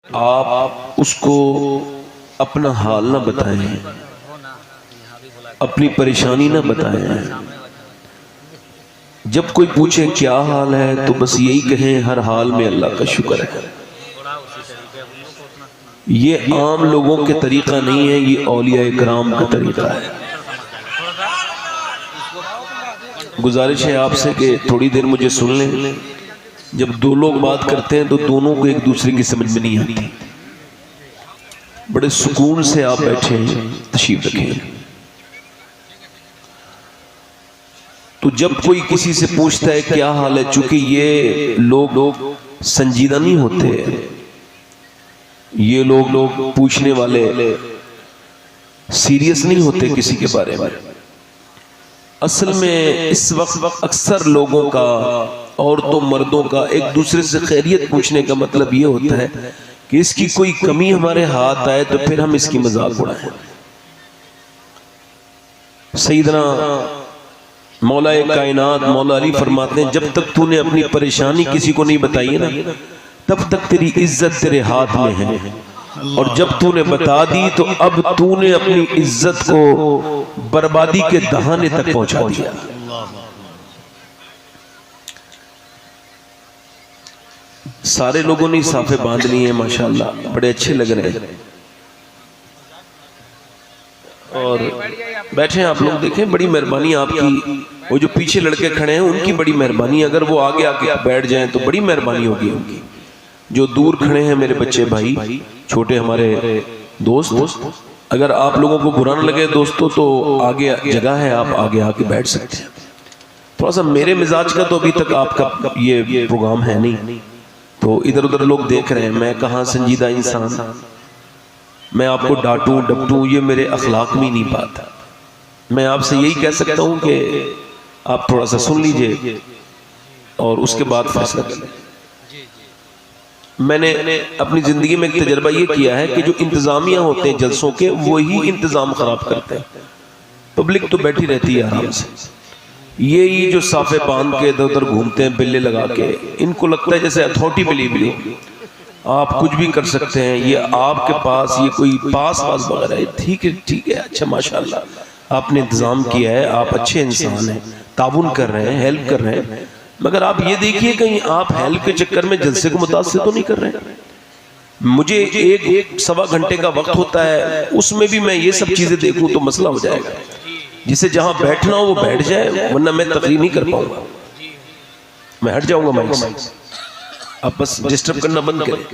आप उसको अपना हाल ना बताएं, अपनी परेशानी ना बताएं। जब कोई पूछे क्या हाल है तो बस यही कहें हर हाल में अल्लाह का शुक्र है। ये आम लोगों के तरीका नहीं है, ये औलिया इकराम का तरीका है। गुजारिश है आपसे कि थोड़ी देर मुझे सुन लें। जब दो लोग बात करते हैं तो दोनों को एक दूसरे की समझ में नहीं आती। बड़े सुकून से आप बैठे हैं, तशरीफ रखें। तो जब कोई किसी से पूछता है क्या हाल है, चूंकि ये लोग संजीदा नहीं होते, ये लोग पूछने वाले सीरियस नहीं होते किसी के बारे में। असल में इस वक्त अक्सर लोगों का, औरतों मर्दों का एक दूसरे से खैरियत पूछने का मतलब ये होता है कि इसकी कोई कमी हमारे हाथ आए तो फिर हम इसकी मजाक उड़ाएं। सैयदना मौलाए कायनात मौला अली फरमाते हैं, जब तक तूने अपनी परेशानी किसी को नहीं बताई है ना, तब तक तेरी इज्जत तेरे हाथ में है, और जब तूने बता दी तो अब तूने अपनी इज्जत को बर्बादी के दहाने तक पहुंचा दिया। सारे लोगों ने साफे बांध लिए हैं माशाल्लाह, बड़े अच्छे लग रहे हैं। और बैठे आप लोग, देखें बड़ी मेहरबानी आपकी। वो जो पीछे लड़के खड़े हैं उनकी बड़ी मेहरबानी, अगर वो आगे आके बैठ जाएं तो बड़ी मेहरबानी होगी उनकी। जो दूर खड़े हैं मेरे बच्चे भाई, छोटे हमारे दोस्त, अगर आप लोगों को बुरा न लगे दोस्तों तो आगे जगह है, आप आगे आके बैठ सकते हैं। थोड़ा सा मेरे मिजाज का तो अभी तक आपका ये प्रोग्राम है नहीं, तो इधर उधर लोग देख रहे हैं। मैं कहाँ संजीदा इंसान, मैं आपको डांटूं डपटूं, ये मेरे अखलाक में नहीं बात। मैं आपसे यही कह सकता हूँ कि आप थोड़ा सा सुन लीजिए और उसके बाद फैसला करें। मैंने अपनी जिंदगी में एक तजर्बा ये किया है कि जो इंतजामिया होते हैं जलसों के, वही इंतजाम खराब करते हैं। पब्लिक तो बैठी रहती है आराम से, ये जो साफे बांध के इधर उधर घूमते हैं बिल्ले लगा के, इनको लगता है जैसे अथॉरिटी मिली हुई हो, आप कुछ भी कर सकते हैं। ये आपके पास ये कोई पास वगैरह है, ठीक है, अच्छा माशाल्लाह आपने इंतजाम किया है, आप अच्छे इंसान हैं, ताउन कर रहे हैं, हेल्प कर रहे हैं, मगर आप ये देखिए कहीं आप हेल्प के चक्कर में जलसे को मुतासिर तो नहीं कर रहे हैं। मुझे एक सवा घंटे का वक्त होता है, उसमें भी मैं ये सब चीजें देखूं तो मसला हो जाएगा। जिसे जहां बैठना हो वो बैठ जाए, वरना मैं तकरीर नहीं कर पाऊंगा, मैं हट जाऊंगा माइक से। आप बस डिस्टर्ब करना बंद करें।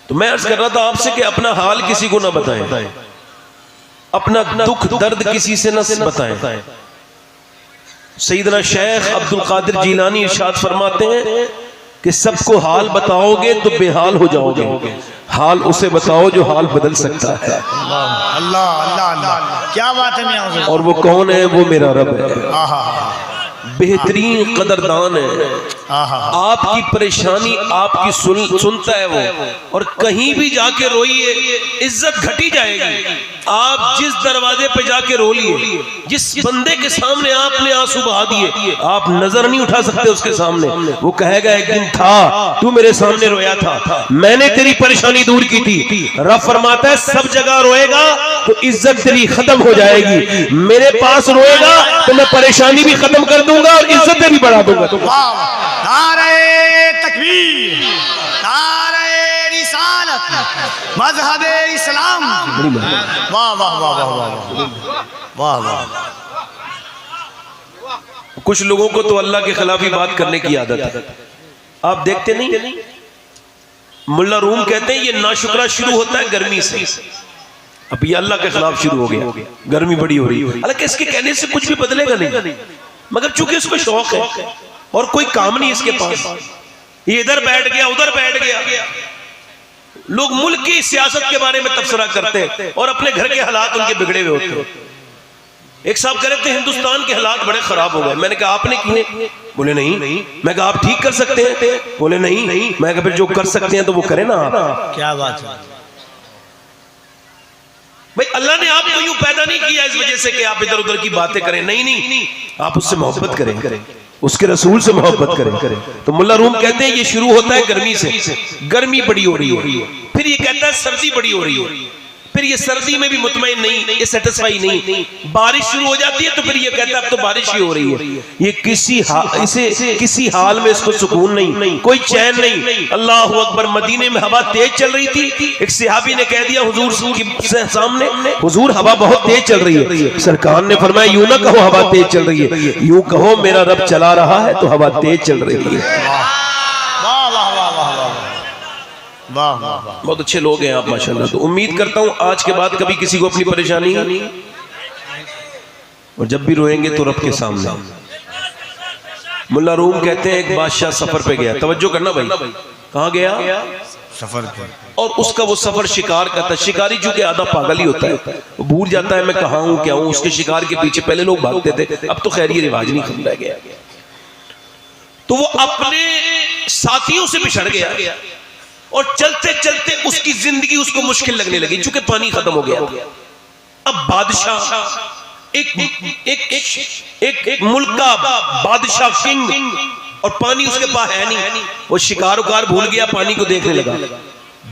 तो मैं अर्ज कर रहा था आपसे कि अपना हाल किसी को ना बताएं, अपना दुख दर्द किसी से ना बताएं। सैयदना शेख अब्दुल कादिर जिलानी इरशाद फरमाते हैं कि सबको हाल बताओगे तो बेहाल हो जाओगे, हाल उसे बताओ जो हाल बदल सकता है। अल्लाह अल्लाह अल्लाह, क्या बात है। और वो कौन है? वो मेरा रब है, बेहतरीन कदरदान है। आपकी परेशानी आपकी सुनता है वो, और कहीं भी जाके रोइए इज्जत घटी जाएगी। आप जिस दरवाजे पे जाके रो लिए, जिस बंदे के सामने आपने आंसू बहा दिए, आप नजर नहीं उठा सकते उसके सामने। वो कहेगा एक दिन था तू मेरे सामने रोया था, मैंने तेरी परेशानी दूर की थी। रब फरमाता है सब जगह रोएगा तो इज्जत तेरी खत्म हो जाएगी, मेरे पास रोएगा तो मैं परेशानी भी खत्म कर दूंगा और इज्जत भी बढ़ा दूंगा। नारे तकबीर, नारे रिसालत, मज़हब इस्लाम। वाह वाह वाह वाह वाह वाह। कुछ लोगों को तो अल्लाह के खिलाफ ही बात करने की आदत है। आप देखते नहीं, मुल्ला रूम कहते हैं ये नाशुक्रा शुरू होता है गर्मी से। अब ये अल्लाह के खिलाफ शुरू हो गया, गर्मी बड़ी हो रही है। हालांकि इसके कहने से कुछ भी बदलेगा नहीं, मगर चूंकि इसको शौक है और कोई काम नहीं इसके पास, ये इधर बैठ गया उधर बैठ गया। लोग मुल्क की सियासत के बारे में तबसरा करते हैं और अपने घर के हालात उनके बिगड़े हुए होते हैं। एक साहब कह रहे थे हिंदुस्तान के हालात बड़े खराब हो गए। मैंने कहा आपने किए? बोले नहीं। मैं कहा आप ठीक कर सकते हैं? बोले नहीं। मैं कहा फिर जो कर सकते हैं तो वो करें ना आप। क्या बात है भाई, अल्लाह ने आपको यूं पैदा नहीं किया इस वजह से कि आप इधर उधर की बातें करें। नहीं, आप उससे मोहब्बत करें, उसके रसूल से मोहब्बत करें। तो मुल्ला रूम कहते हैं ये शुरू होता है गर्मी से, गर्मी बड़ी हो रही है, फिर ये कहता है सर्दी बड़ी हो रही है, फिर ये सर्दी में भी मुतमईन नहीं, ये सेटिस्फाई नहीं, बारिश शुरू हो जाती है तो फिर ये कहता है अब तो बारिश ही हो रही है। ये किसी हाल में इसको सुकून नहीं, कोई चैन नहीं। अल्लाह अकबर। मदीने में हवा तेज चल रही थी, एक सहाबी ने कह दिया हुजूर के सामने, हुजूर हवा बहुत तेज चल रही है। सरकार ने फरमाया यूं ना कहो हवा तेज चल रही है, यूं कहो मेरा रब चला रहा है तो हवा तेज चल रही है। बहुत अच्छे लोग हैं आप माशाल्लाह। तो उम्मीद करता हूं आज के बाद कभी किसी को अपनी परेशानी, और जब भी रोएंगे तो रब के सामने। मुल्ला रूम कहते हैं एक बादशाह सफर पे गया, तवज्जो करना भाई, कहां गया? सफर पे। और उसका वो सफर शिकार का था। शिकारी चूंकि आधा पागल ही होता है, वो भूल जाता है मैं कहां हूं क्या हूं। उसके शिकार के पीछे पहले लोग भागते थे, अब तो खैर ये रिवाज नहीं खत्म रह गया। तो वो अपने साथियों से बिछड़ गया और चलते चलते उसकी जिंदगी उसको मुश्किल लगने लगी, चूंकि पानी खत्म हो गया। अब बादशाह एक मुल्क का बादशाह, किंग, और पानी उसके पास है नहीं। वो शिकार उकार भूल गया, पानी को देखने लगा,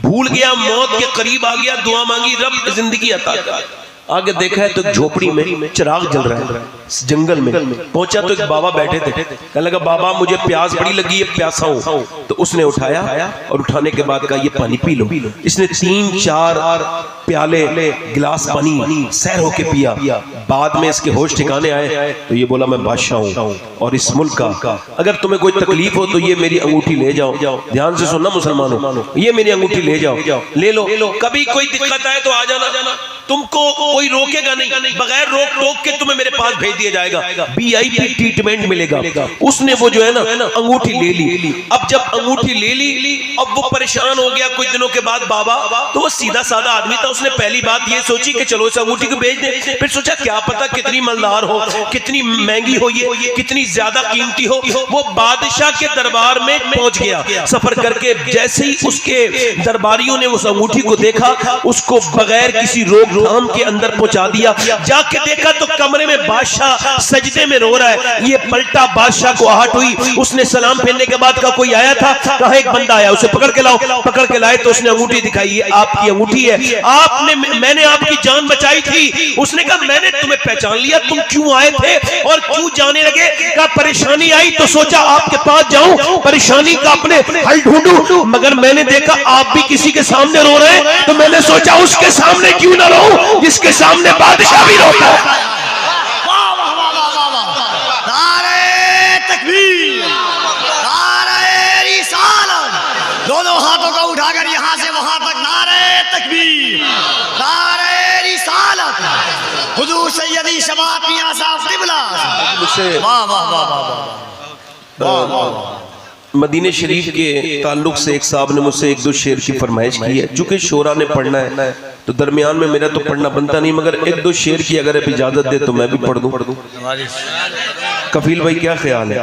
भूल गया, मौत के करीब आ गया, दुआ मांगी रब जिंदगी अता कर। आगे देखा है तो झोपड़ी में चिराग जल रहा है, जंगल में पहुंचा तो एक बाबा बैठे थे। कहने लगा बाबा मुझे प्यास बड़ी लगी है, प्यासा हूं। तो उसने उठाया और उठाने के बाद कहा ये पानी पी लो। इसने 3-4 प्याले गिलास पानी सैर होके पिया। बाद में इसके होश ठिकाने आए तो ये बोला मैं बादशाह हूं और इस मुल्क का, अगर तुम्हें कोई तकलीफ हो तो ये मेरी अंगूठी ले जाओ। ध्यान से सुनना मुसलमानों, ये मेरी अंगूठी ले जाओ, ले लो। कभी कोई दिक्कत आए तो आ जाना, तुमको कोई रोकेगा नहीं, बगैर रोक टोक के तुम्हें मेरे पास भेज दिया जाएगा, VIP ट्रीटमेंट मिलेगा। उसने वो जो है ना अंगूठी ले ली। अब जब अंगूठी ले ली, अब वो परेशान हो गया कुछ दिनों के बाद बाबा। तो वो सीधा साधा आदमी था, उसने पहली बात ये सोची कि चलो इस अंगूठी को बेच दे। फिर सोचा क्या पता कितनी मालदार हो, कितनी महंगी हो, ये कितनी ज्यादा कीमती हो। वो बादशाह के दरबार में पहुंच गया सफर करके। जैसे ही उसके दरबारियों ने उस अंगूठी को देखा, उसको बगैर किसी रोकथाम के अंदर पहुंचा दिया। जाके देखा तो कमरे में बादशाह सजदे में रो रहा है। ये पलटा, बादशाह को आहट हुई। उसने सलाम फेरने के बाद कहा कोई आया था? कहा एक बंदा आया, उसे पकड़ के लाओ। पकड़ के लाए तो उसने अंगूठी दिखाई, ये आपकी अंगूठी है, मैंने आपकी जान बचाई थी। उसने कहा मैंने तुम्हें पहचान लिया, तुम क्यों आए थे और क्यों जाने लगे? कहा परेशानी आई तो सोचा आपके पास जाऊं, परेशानी का अपने हल ढूंढूं, मगर मैंने देखा आप भी किसी के सामने रो रहे हैं, तो मैंने सोचा उसके सामने क्यों ना रो जिसके सामने बादशाह भी रोता है। नारे तकबीर, नारे रिसालत, दोनों हाथों को उठाकर यहां से वहां तक नारे तकबीर, नारे रिसालत, हुजूर सैयदी शमात मियां साहब क़िबला। वाह वाह वाह वाह वाह। मदीने शरीफ के ताल्लुक से एक साहब ने मुझसे 1-2 शेर की फरमाइश की है। चूंकि शोरा ने पढ़ना है तो दरमियान में मेरा तो पढ़ना बनता नहीं, मगर 1-2 शेर की अगर आप इजाजत दे तो मैं भी पढ़ दूं। कफील भाई क्या ख्याल है,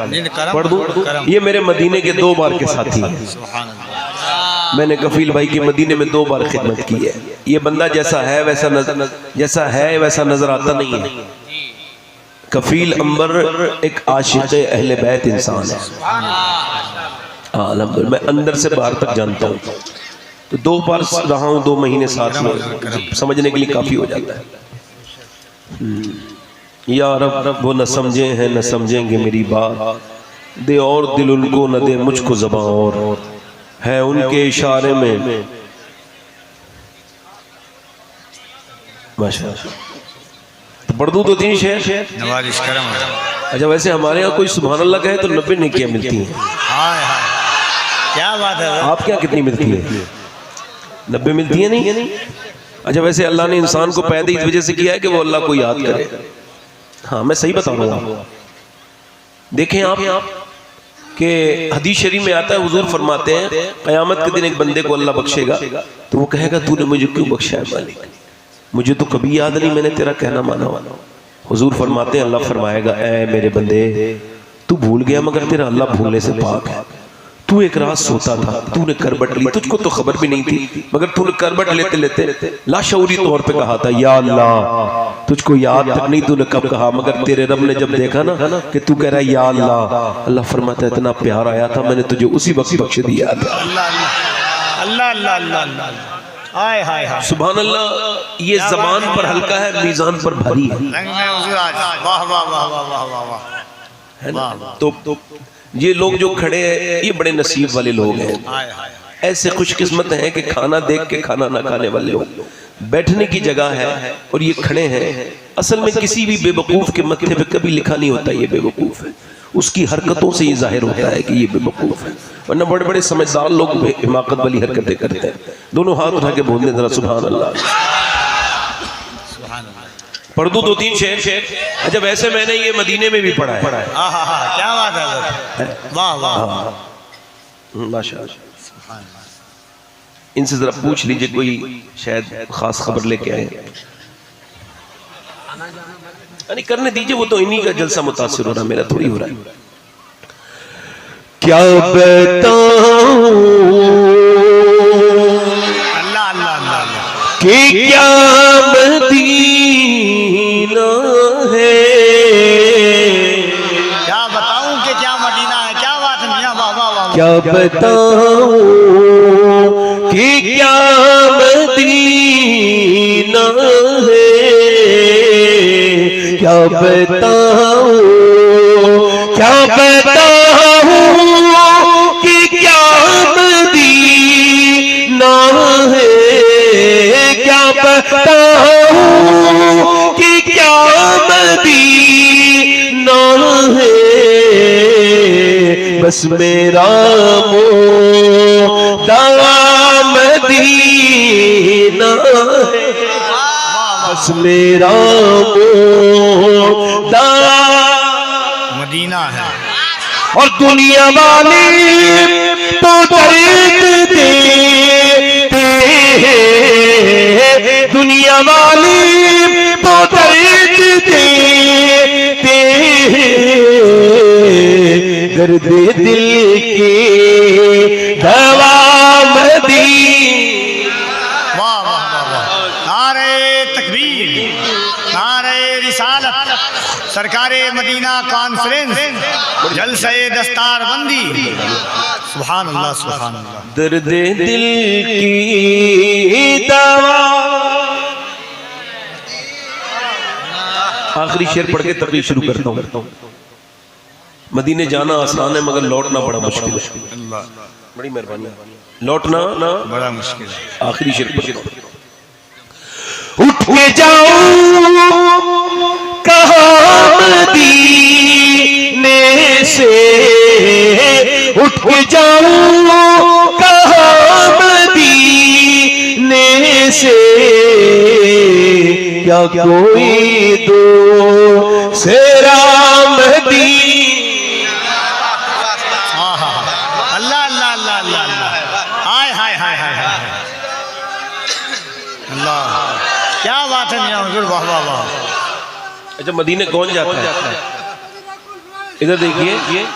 पढ़ दूं? ये मेरे मदीने के 2 बार के साथी हैं। मैंने कफील भाई के मदीने में 2 बार खिदमत की है। ये बंदा जैसा है वैसा नजर आता नहीं है। कफील अंबर एक आशिक़ अहले बैत इंसान है। अल्हम्दुलिल्लाह, मैं अंदर से बाहर तक जानता हूँ। तो 2 बार रहा हूँ, 2 महीने साथ में, समझने के लिए काफी हो जाता है। या रब वो न समझे हैं न समझेंगे मेरी बात, दे और दिल उनको न दे मुझको ज़बां और, है उनके इशारे में माशाअल्लाह। तो पढ़ दूं 2-3 शेर? नवाज़िश करम। अच्छा, वैसे हमारे यहाँ कोई सुभान अल्लाह कहे तो 90 नेकियां मिलती हैं। हाय हाय, क्या बात है। आप क्या कितनी मिलती है? 90 मिलती है नहीं? अच्छा, वैसे अल्लाह ने इंसान को पैदा इस वजह से किया है कि वो अल्लाह को याद करे। हाँ, मैं सही बता रहा हूँ। देखें आप कि हदीस शरीफ में आता है, हुजूर फरमाते हैं क़यामत के दिन एक बंदे को अल्लाह बख्शेगा तो वो कहेगा तूने मुझे क्यों बख्शा है मालिक, मुझे तो कभी याद नहीं मैंने तेरा कहना माना। हुजूर फरमाते हैं, अल्लाह फरमाएगा ऐ मेरे बंदे तू भूल गया मगर तेरा अल्लाह भूलने से पाक है। तू एक रात सोता था, तूने करबट ली, तुझको तो खबर भी नहीं थी, मगर तूने करबट लेते लेते लाशऊरी तौर पे कहा था या अल्लाह तुझको याद तक नहीं तूने कब कहा, मगर तेरे रब ने जब देखा ना कि तू कह रहा है या अल्लाह, अल्लाह फरमाता है इतना प्यार आया था मैंने तुझे उसी वक्त बख्श दिया था। अल्लाह अल्लाह अल्लाह अल्लाह, हाय हाय हाय, सुभान अल्लाह। ये जबान पर हल्का है, मीजान पर भारी है, रंग में हुजूर आज, वाह वाह वाह वाह वाह वाह वाह, है ना। तो ये लोग जो खड़े हैं ये बड़े नसीब वाले लोग हैं, हाय हाय, ऐसे खुशकिस्मत हैं कि खाना देख के खाना ना खाने वाले लोग, बैठने की जगह है और ये खड़े हैं। असल में किसी भी बेवकूफ के मत्थे पे कभी लिखा नहीं होता ये बेवकूफ है, उसकी हरकतों से ये जाहिर होता है कि ये बेवकूफ है, वरना बड़े बड़े समझदार लोग हिमाकत वाली हरकतें करते हैं। दोनों हाथ उठा के बोलने जरा सुभान अल्लाह, सुभान अल्लाह। पढ़ दूं 2-3 शेर। अच्छा वैसे मैंने ये मदीने में भी पढ़ा है। आहा, क्या बात है, वाह वाह, माशाअल्लाह। इनसे जरा पूछ लीजिए कोई शायद खास खबर लेके आए, नहीं करने दीजिए, वो तो इन्हीं का जलसा मुतासिर हो रहा, मेरा थोड़ी हो रहा है। क्या बताऊं अल्लाह अल्लाह अल्लाह, कि क्या मदीना है, क्या बताऊं कि क्या मदीना है, क्या बात है मियां, वाह वाह वाह, क्या बताऊं कि क्या मदीना है, क्या बताऊं कि क्या मदीना है, क्या बताऊं कि क्या मदीना है, बस मेरा मोदा मदीना है, बस मेरा मोदा मदीना है। और दुनिया वाले तो दर्द देते हैं, दुनिया वाले तो दर्द देते हैं, दर्द दिल की दवा मदीना। वाह वाह वाह वाह, नारे तकबीर, नारे रिसालत, सरकारे मदीना कॉन्फ्रेंस, जलसे दस्तार बंदी, सुभान अल्लाह सुभान अल्लाह। दर्द दिल की दवा। आखिरी शेर पढ़ के तकरीर शुरू करता हूँ। मदीने जाना आसान है मगर लौटना बड़ा मुश्किल है, बड़ी मेहरबानी, लौटना ना बड़ा मुश्किल है। आखिरी शेर पढ़ के उठ के जाओ कहाँ मदीने से, उठ के जाओ कहाँ मदीने से, क्या कोई दो सेरा मदीना। अल्लाह अल्लाह अल्लाह अल्लाह अल्लाह, हाय हाय हाय हाय हाय, अल्लाह क्या बात है मियां हुजूर, वाह वाह वाह। अच्छा मदीने कौन जाता है, इधर देखिए,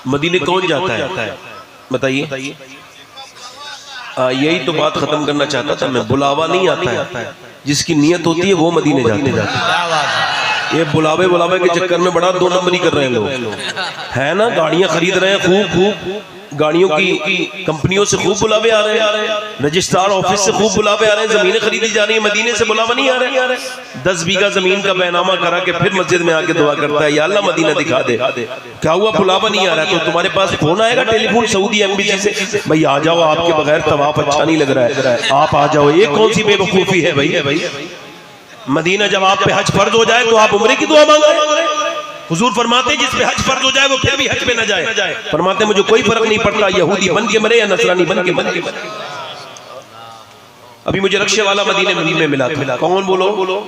मदीने कौन जाता है बताइए। यही तो बात खत्म करना चाहता था मैं, बुलावा नहीं आता है, जिसकी नीयत होती है वो मदीने जाते हैं। क्या बात है, ये बुलावे के चक्कर में बड़ा 2 नंबरी कर रहे हैं लोग, है ना। गाड़ियां खरीद रहे हैं, खूब गाड़ियों की कंपनियों से खूब बुलावे आ रहे हैं, रजिस्ट्रार ऑफिस से खूब बुलावे आ रहे हैं, जमीनें खरीदी जा रही है, मदीने से बुलावा नहीं आ रहे। 10 बीघा जमीन का बैनामा करा के फिर मस्जिद में आके दुआ करता है या अल्लाह मदीना दिखा दे। क्या हुआ, बुलावा नहीं आ रहा, तो तुम्हारे पास फोन आएगा टेलीफोन सऊदी एम्बेसी से, भाई आ जाओ, आपके बगैर तवाफ अच्छा नहीं लग रहा है, आप आ जाओ। ये कौन सी बेवकूफी है भाई। मदीना जब आप पे हज फर्ज हो जाए तो आप उम्रे की दुआ मांगे। हुजूर फरमाते जिस पे हज फर्ज हो जाए वो फिर भी हज पे न जाए, फरमाते मुझे कोई फर्क नहीं पड़ता यहूदी बन के मरे या नसरानी बन के मरे। अभी मुझे रक्षे वाला मदीने में मिला था, कौन बोलो,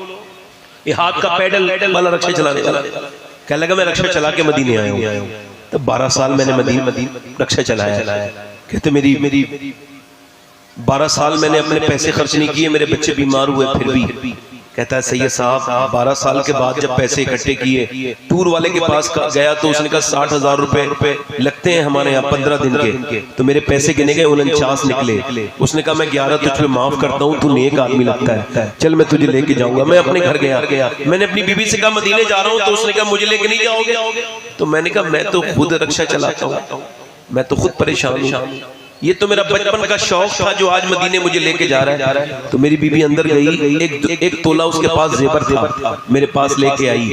ये हाथ का पैडल वाला रक्षा चलाने वाला, कह लगा मैं रक्षा चला के मदीने आया हूँ। तब 12 साल मैंने मदीने रक्षा चलाया। कहते मेरी 12 साल मैंने अपने पैसे खर्च नहीं किए, मेरे बच्चे बीमार हुए फिर भी। कहता है सैयद साहब 12 साल के बाद जब पैसे इकट्ठे किए, टूर वाले के पास गया तो उसने कहा 60,000 रुपए लगते हैं हमारे यहाँ 15 दिन के। तो मेरे पैसे गिने गए 49 निकले। उसने कहा मैं 11 तुझे माफ करता हूँ, तू नेक आदमी लगता है, चल मैं तुझे लेके जाऊंगा। मैं अपने घर गया, मैंने अपनी बीवी से कहा मदीने जा रहा हूँ, तो उसने कहा मुझे लेके नहीं जाओगे। तो मैंने कहा मैं तो खुद रक्षा चलाता हूँ, मैं तो खुद परेशान हूँ, ये तो मेरा बचपन का शौक था जो आज मदीने मुझे लेके जा रहा है। तो मेरी बीवी अंदर गई, एक तोला उसके पास जेबर था, मेरे पास लेके आई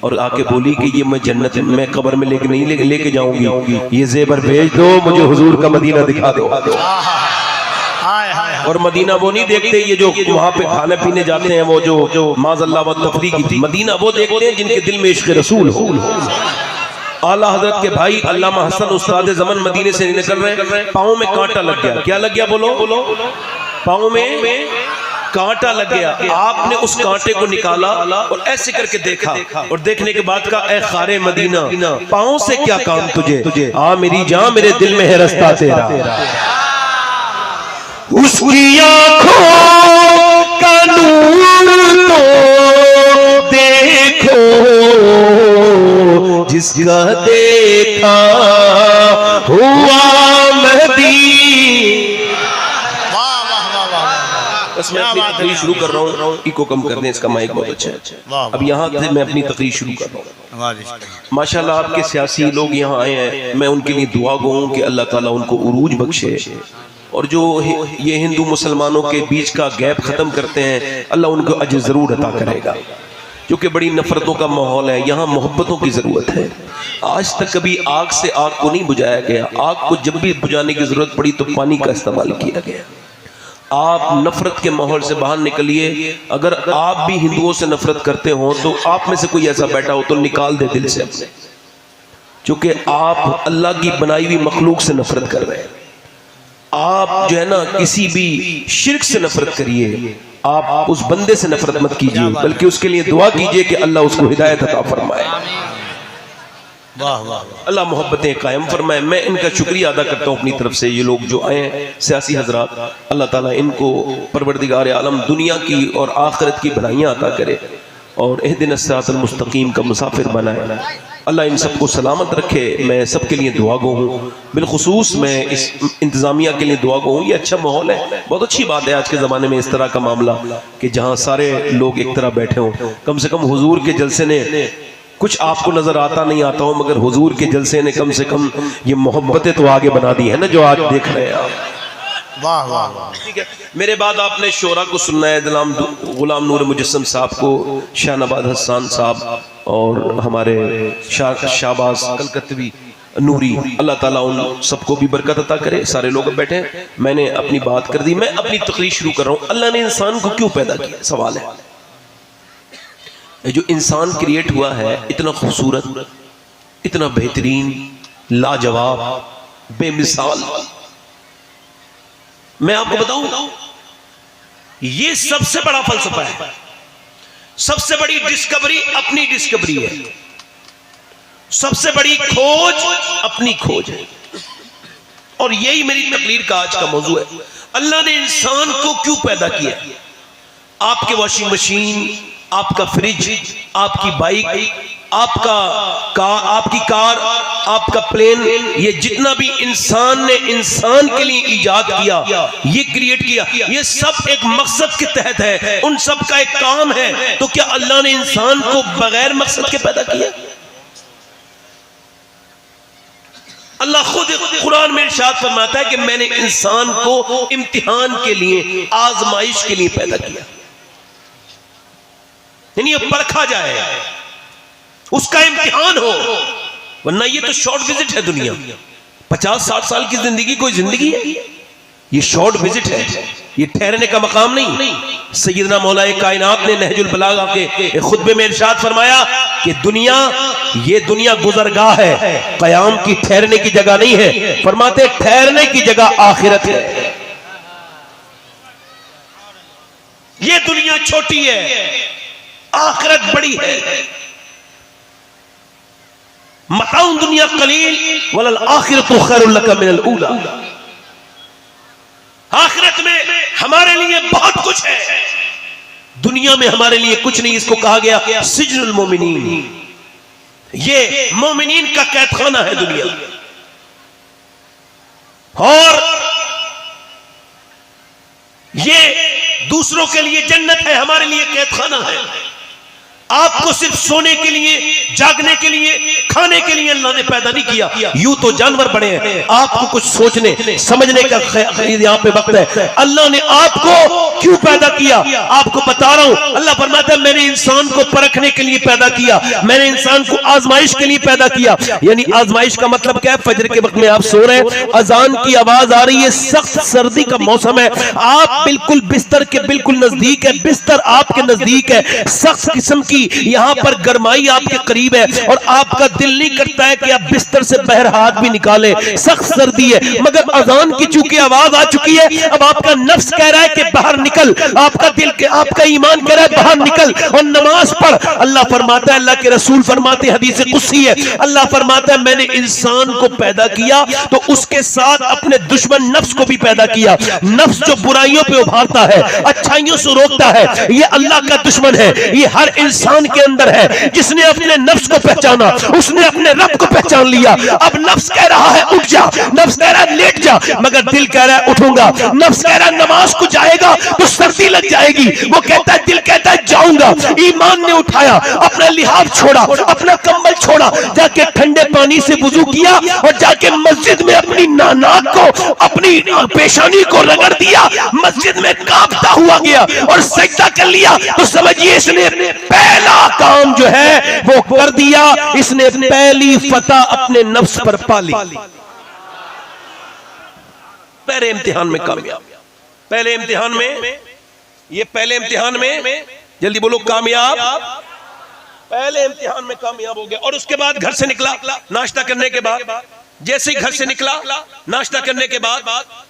और आके बोली कि ये मैं जन्नत में कब्र में लेके नहीं लेके जाऊंगी, ये जेबर भेज दो, मुझे हुजूर का मदीना दिखा दो। और मदीना वो नहीं देखते ये जो वहां पे खाने पीने जाते हैं, वो जो माज़अल्लाह व तफरीक की, मदीना वो देखते हैं जिनके दिल में इश्क रसूल हो। आला हजरत के भाई अल्लामा हसन उस्ताद ज़मान मदीने से निकल रहे, पाँव में कांटा लग गया। क्या लग गया बोलो? पाँव में कांटा लग गया। आपने उस कांटे को निकाला और ऐसे करके देखा, और देखने के बाद कहा ऐ खारे मदीना, पाँव से क्या काम तुझे, आ मेरी जान मेरे दिल में है रास्ता तेरा। उसकी आँखों का नूर तो देखो, जिसका देखा हुआ बस मैं अपनी तकरीर शुरू कर रहा हूँ, इको कम कर दें, इसका माइक बहुत अच्छा है। अब यहाँ से मैं अपनी तकरीर शुरू कर रहा हूँ। माशाल्लाह आपके सियासी लोग यहाँ आए हैं, मैं उनके लिए दुआ गो हूँ कि अल्लाह ताला उनको उरूज बख्शे, और जो ये हिंदू मुसलमानों के बीच का गैप खत्म करते हैं, अल्लाह उनको अजर जरूर अता करेगा, क्योंकि बड़ी नफरतों का माहौल है, यहाँ मोहब्बतों की जरूरत है। आज तक कभी आग से आग को नहीं बुझाया गया, आग को जब भी बुझाने की जरूरत पड़ी तो पानी का इस्तेमाल किया गया। आप नफरत के माहौल से बाहर निकलिए। अगर आप भी हिंदुओं से नफरत करते हो तो आप में से कोई ऐसा बैठा हो तो निकाल दे दिल से अपने, क्योंकि आप अल्लाह की बनाई हुई मखलूक से नफरत कर रहे हैं। आप जो है ना किसी भी शिर्क से नफरत करिए, आप उस बंदे से नफरत मत कीजिए, बल्कि उसके लिए दुआ कीजिए कि अल्लाह उसको हिदायत अता फरमाए, अल्लाह मोहब्बतें कायम फरमाए। मैं इनका शुक्रिया अदा करता हूँ अपनी तरफ से। ये लोग जो आए हैं सियासी हजरात, अल्लाह ताला इनको परवरदिगार आलम दुनिया की और आखिरत की भलाइयाँ अता करे और इहदिना सिरातल मुस्तकीम का मुसाफिर बनाए। अल्लाह इन सबको सलामत रखे। मैं सबके लिए दुआ गो हूँ, बिलखुसूस मैं इस इंतज़ामिया के लिए दुआ गो हूँ। ये अच्छा माहौल है, बहुत अच्छी बात है आज के ज़माने में इस तरह का मामला कि जहाँ सारे लोग एक तरह बैठे हों। कम से कम हुजूर के जलसे ने, कुछ आपको नजर आता नहीं आता हो, मगर हुजूर के जलसे ने कम से कम ये मोहब्बतें तो आगे बना दी है ना, जो आज देख रहे हैं आप। वाह वाह वाह। ठीक है, मेरे बाद आपने शोरा को सुनना है, गुलाम नूर मुजस्सम साहब को, शाहनवाज हसन साहब और हमारे शाहबाज कलकत्तवी नूरी, अल्लाह ताला उन सबको भी बरकत अता करे। सारे लोग बैठे, मैंने अपनी बात कर दी, मैं अपनी तकरीर शुरू कर रहा हूँ। अल्लाह ने इंसान को क्यों पैदा किया, सवाल है। जो इंसान क्रिएट हुआ है इतना खूबसूरत, इतना बेहतरीन, लाजवाब, बेमिसाल, मैं आपको बताऊं ये सबसे बड़ा फलसफा है, सबसे बड़ी डिस्कवरी अपनी डिस्कवरी है, सबसे बड़ी खोज अपनी खोज है। और यही मेरी तकरीर का आज का मौजू है। अल्लाह ने इंसान को क्यों पैदा किया? आपके वॉशिंग मशीन, आपका फ्रिज, आपकी बाइक, आपकी कार, आपका प्लेन, ये जितना भी इंसान ने इंसान के लिए इजाद किया, ये क्रिएट किया, ये सब एक मकसद के तहत है, उन सब का एक काम है। तो क्या अल्लाह ने इंसान को बगैर मकसद के पैदा किया? अल्लाह खुद कुरान में इरशाद फरमाता है कि मैंने इंसान को इम्तिहान के लिए, आजमाइश के लिए पैदा किया, यानी ये परखा जाए, उसका इम्तिहान हो, वरना ये तो शॉर्ट विजिट है। दुनिया 50-60 साल की जिंदगी कोई जिंदगी है? ये शॉर्ट विजिट है, ये ठहरने का मकाम नहीं। सैयदना मौलाए कायनात ने नहजुल बलागा के खुतबे में इरशाद फरमाया कि ये दुनिया गुजरगाह है, कयाम की ठहरने की जगह नहीं है। फरमाते ठहरने की जगह आखिरत है। ये दुनिया छोटी है, आखिरत बड़ी है। मताउन दुनिया कलील वलल आखिरतु खैरुल लका मिनल ऊला। आखिरत में हमारे लिए बहुत कुछ है, दुनिया में हमारे लिए कुछ नहीं। इसको कहा गया सिजनुल मोमिनीन, ये मोमिनीन का कैदखाना है दुनिया। और ये दूसरों के लिए जन्नत है, हमारे लिए कैदखाना है। आपको सिर्फ सोने के लिए, जागने के लिए, खाने के लिए अल्लाह ने पैदा नहीं किया। यूं तो जानवर बड़े हैं, आपको कुछ सोचने समझने का यहां पे वक्त है। अल्लाह ने आपको क्यों पैदा किया आपको बता रहा हूं। अल्लाह फरमाता है मैंने इंसान को परखने के लिए पैदा किया, मैंने इंसान को आजमाइश के लिए पैदा किया। यानी आजमाइश का मतलब क्या है? फजर के वक्त में आप सो रहे हैं, अजान की आवाज आ रही है, सख्त सर्दी का मौसम है, आप बिल्कुल बिस्तर के बिल्कुल नजदीक है, बिस्तर आपके नजदीक है, सख्त किस्म की यहां पर गरमाई आपके करीब है, और आपका दिल नहीं करता है कि आप बिस्तर से बाहर हाथ भी निकाले, सख्त सर्दी है, मगर अजान की चूंकि आवाज आ चुकी है, अब आपका नफ्स कह रहा है कि बाहर निकल, आपका दिल के आपका ईमान कह रहा है बाहर निकल और नमाज पढ़। अल्लाह फरमाता है, अल्लाह के रसूल फरमाते, हदीस कुदसी है, अल्लाह फरमाता है मैंने इंसान को पैदा किया तो उसके साथ अपने दुश्मन नफ्स को भी पैदा किया। नफ्स जो बुराइयों पे उभारता है, अच्छाइयों से रोकता है, ये अल्लाह का दुश्मन है। ये हर इंसान के अंदर है। जिसने अपने नफ्स को पहचाना उसने अपने रब को पहचान लिया। अब नफ्स कह रहा है उठ जा, नफ्स कह रहा है लेट जा, मगर दिल कह रहा है उठूंगा। नफ्स कह रहा है नमाज को जाएगा तो सर्दी लग जाएगी, वो कहता है, दिल कहता है जाऊंगा। ईमान ने उठाया, अपना लिहाज छोड़ा, अपना कंबल छोड़ा, जाके ठंडे पानी से वुजू किया और जाके मस्जिद में अपनी नाक को, अपनी पेशानी को रगड़ दिया, मस्जिद में कांपता हुआ गया और सजदा कर लिया। तो समझिए इसने पहला काम जो है वो कर दिया, इसने पहली फतह अपने नफ्स पर पा ली। पहले इम्तिहान में कामयाब, पहले इम्तिहान में, ये पहले इम्तिहान में, जल्दी बोलो कामयाब, पहले इम्तिहान में कामयाब हो गया। और उसके बाद घर से निकला, नाश्ता करने के बाद, जैसे ही घर से निकला नाश्ता करने के बाद,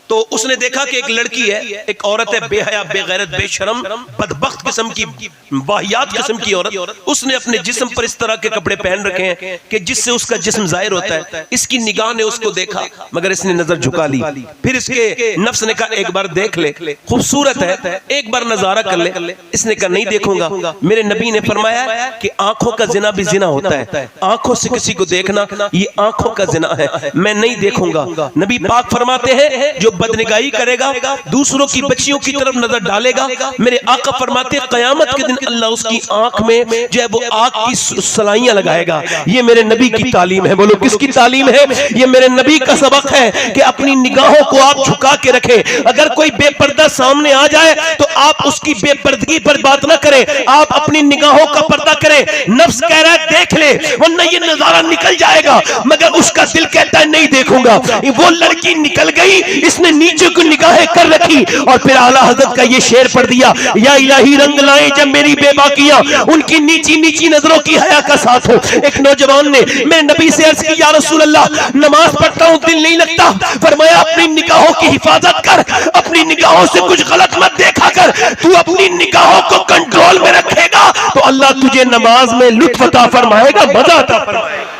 तो उसने देखा कि एक लड़की है, एक औरत है, बेहया, बेगैरत, बेशरम, बदबख्त किस्म की, वाहियात किस्म की औरत। उसने अपने जिस्म पर इस तरह के कपड़े पहन रखे हैं कि जिससे उसका जिस्म जाहिर होता है। इसकी निगाह ने उसको देखा, मगर इसने नजर झुका ली। फिर इसके नफ्स ने कहा एक बार देख ले, खूबसूरत है, एक बार नजारा कर ले। इसने कहा नहीं देखूंगा। मेरे नबी ने फरमाया कि आंखों का जिना भी जिना होता है, आंखों से किसी को देखना ये आंखों का जिना है, मैं नहीं देखूंगा। नबी पाक फरमाते हैं जो बदनिगाही करेगा, दूसरों की बच्चियों की तरफ नजर डालेगा, मेरे आका फरमाते हैं क़यामत के दिन अल्लाह उसकी आंख में जो है वो आग की सलाइयां लगाएगा। ये मेरे नबी की तालीम है। बोलो किसकी तालीम है? ये मेरे नबी का सबक है कि अपनी निगाहों को आप झुका के रखें। अगर कोई बेपर्दा सामने आ जाए तो आप उसकी बेपर्दगी पर बात ना करें, आप अपनी निगाहों का पर्दा करें। नफ्स कह रहा है देख ले वरना ये नजारा निकल जाएगा, मगर उसका दिल कहता है नहीं देखूंगा। वो लड़की निकल गई, इसने नीचे को निगाहें कर रखी और फिर आला हजरत का ये शेर पढ़ दिया, या इलाही रंग लाए जब मेरी बेबाकियां उनकी नीची नीची नजरों की हया का साथ हो। एक नौजवान ने मेरे नबी से अर्ज की, या रसूल अल्लाह नमाज पढ़ता हूं दिल नहीं लगता। फरमाया अपनी निगाहों की हिफाजत कर, अपनी निगाहों से कुछ गलत मत देखा कर। तू अपनी निगाहों को कंट्रोल में रखेगा तो अल्लाह तुझे नमाज में लुत्फ अता फरमाएगा, मजा अता फरमाएगा।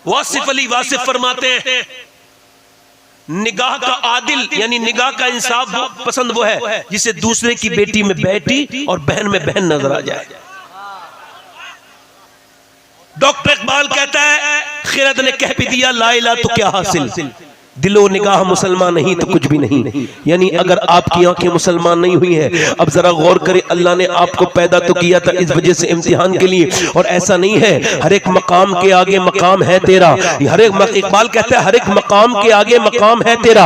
वासिफ अली वासिफ फरमाते हैं निगाह का आदिल यानी निगाह का इंसाफ पसंद वो है जिसे दूसरे की बेटी में बेटी और बहन में बहन नजर आ जाए। डॉक्टर इकबाल कहता है खिरद ने कह भी दिया ला इला तो क्या हासिल, दिलो निगाह मुसलमान नहीं तो कुछ भी नहीं। यानी अगर आपकी आंखें मुसलमान नहीं हुई है, अब जरा गौर करें, अल्लाह ने आपको पैदा तो किया था इस वजह से इम्तिहान के लिए, और ऐसा नहीं है हर एक मकाम के आगे मकाम है तेरा। हर एक इकबाल कहता है हर एक मकाम के आगे मकाम है तेरा।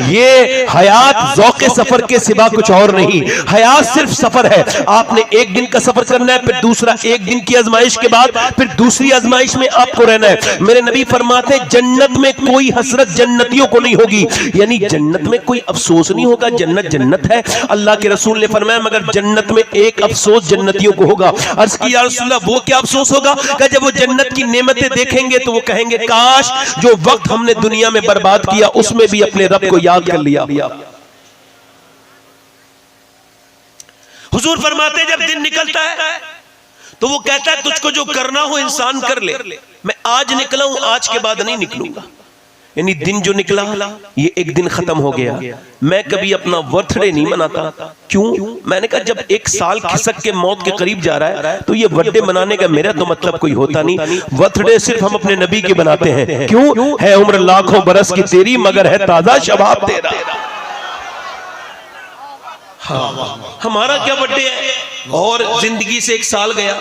ये हयात ज़ौक़े सफर के सिवा कुछ और नहीं, हयात सिर्फ सफर है। आपने एक दिन का सफर करना है, फिर दूसरा एक दिन की आजमाइश के बाद फिर दूसरी आजमाइश में आपको रहना है। मेरे नबी फरमाते जन्नत में कोई हसरत जन्नतियों को नहीं होगी, यानी जन्नत में कोई अफसोस नहीं होगा। जन्नत जन्नत है। अल्लाह के रसूल ने फरमाया मगर जन्नत में एक अफसोस जन्नतियों को होगा। अर्ज़ की या रसूल अल्लाह वो क्या अफसोस होगा? कि जब वो जन्नत की नेमतें देखेंगे तो वो कहेंगे काश जो वक्त हमने दुनिया में बर्बाद किया उसमें भी अपने रब को याद कर लिया। हुजूर फरमाते जब दिन निकलता है तो वो कहता है तुझको जो करना हो इंसान कर ले। मैं आज निकला हूं, आज के बाद नहीं निकलूंगा। यानी दिन जो निकला ये एक दिन खत्म हो गया। मैं कभी अपना बर्थडे नहीं मनाता। क्यों? मैंने कहा जब एक साल खिसक के मौत के करीब जा रहा है तो ये बर्थडे मनाने का मेरा तो मतलब कोई होता नहीं। बर्थडे सिर्फ हम अपने नबी के बनाते हैं। क्यों? है उम्र लाखों बरस की तेरी मगर है ताजा शबाब तेरा। हाँ, हमारा क्या बर्थडे है? और जिंदगी से एक साल गया,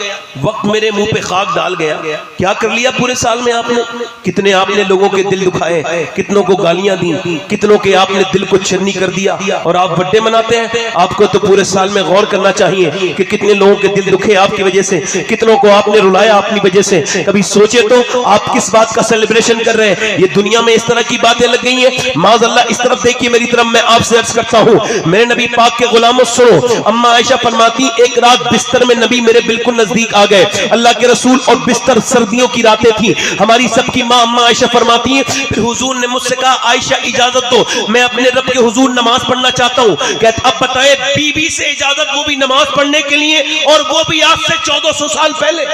वक्त मेरे मुंह पे खाक डाल गया। क्या कर लिया पूरे साल में आपने? कितने आपने लोगों के दिल दुखाए, कितनों को गालियां दी, कितनों के आपने दिल को छन्नी कर दिया और आप बर्थडे मनाते हैं। आपको तो पूरे साल में गौर करना चाहिए कि कितने लोगों के दिल दुखे आपकी वजह से, कितनों को आपने रुलाया अपनी वजह से। कभी सोचे तो आप किस बात का सेलिब्रेशन कर रहे हैं? ये दुनिया में इस तरह की बातें लग गई हैं। माज़अल्लाह इस तरफ देखिए मेरी तरफ, मैं आपसे अर्ज करता हूँ मेरे नबी पाक के गुलामों सुनो। अम्मा आयशा फरमाती एक रात बिस्तर में नबी मेरे बिल्कुल नजदीक आ गए, अल्लाह के रसूल, और बिस्तर सर्दियों की रातें थी। हमारी सबकी माँ अम्मा आयशा फरमाती है फिर हुजूर ने मुझसे कहा आयशा इजाजत दो, मैं अपने रब के हुजूर नमाज पढ़ना चाहता हूँ। कहते अब बताए बीबी से इजाजत, वो भी नमाज पढ़ने के लिए, और वो भी आज से 1400 साल पहले।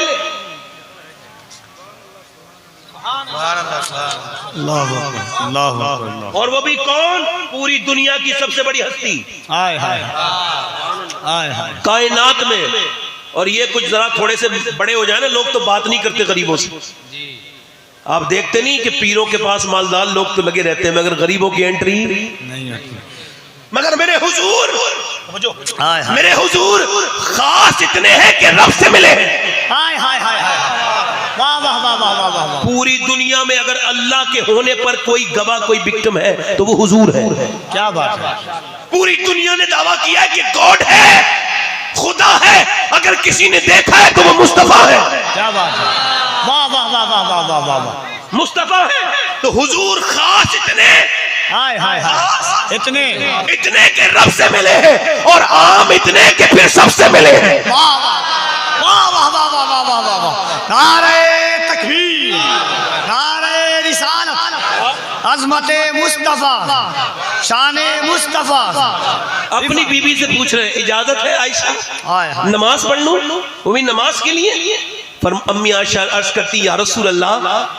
और वो भी कौन? पूरी दुनिया की सबसे बड़ी हस्ती कायनात में। और ये कुछ जरा थोड़े से बड़े हो जाए ना लोग तो बात नहीं करते गरीबों से। आप देखते नहीं कि पीरों के पास मालदार लोग तो लगे रहते हैं मगर गरीबों की एंट्री नहीं आती। मगर मेरे हुजूर खास इतने हैं कि रब से मिले। पूरी दुनिया में अगर अल्लाह के होने पर कोई गवाह, कोई विक्टिम है तो वो हुजूर है। क्या बात है? पूरी दुनिया ने दावा किया है कि गॉड है, खुदा है। अगर किसी ने देखा है तो वो मुस्तफा है। क्या बात है? वाह वाह वाह वाह वाह वाह वाह वाह, मुस्तफा है। तो हुजूर खास इतने इतने इतने के रब से मिले हैं और आम इतने के फिर सबसे मिले हैं। वाह वाह वाह वाह वाह वाह वाह वाह वाह। नारे तकबीर, नारे रिसालत, अज़मते मुस्तफा, शाने मुस्तफा। अपनी बीबी से पूछ रहे हैं इजाजत है आयशा नमाज पढ़ लूं? वो भी नमाज के लिए। पर अम्मी आयशा अर्ज करती या रसूल अल्लाह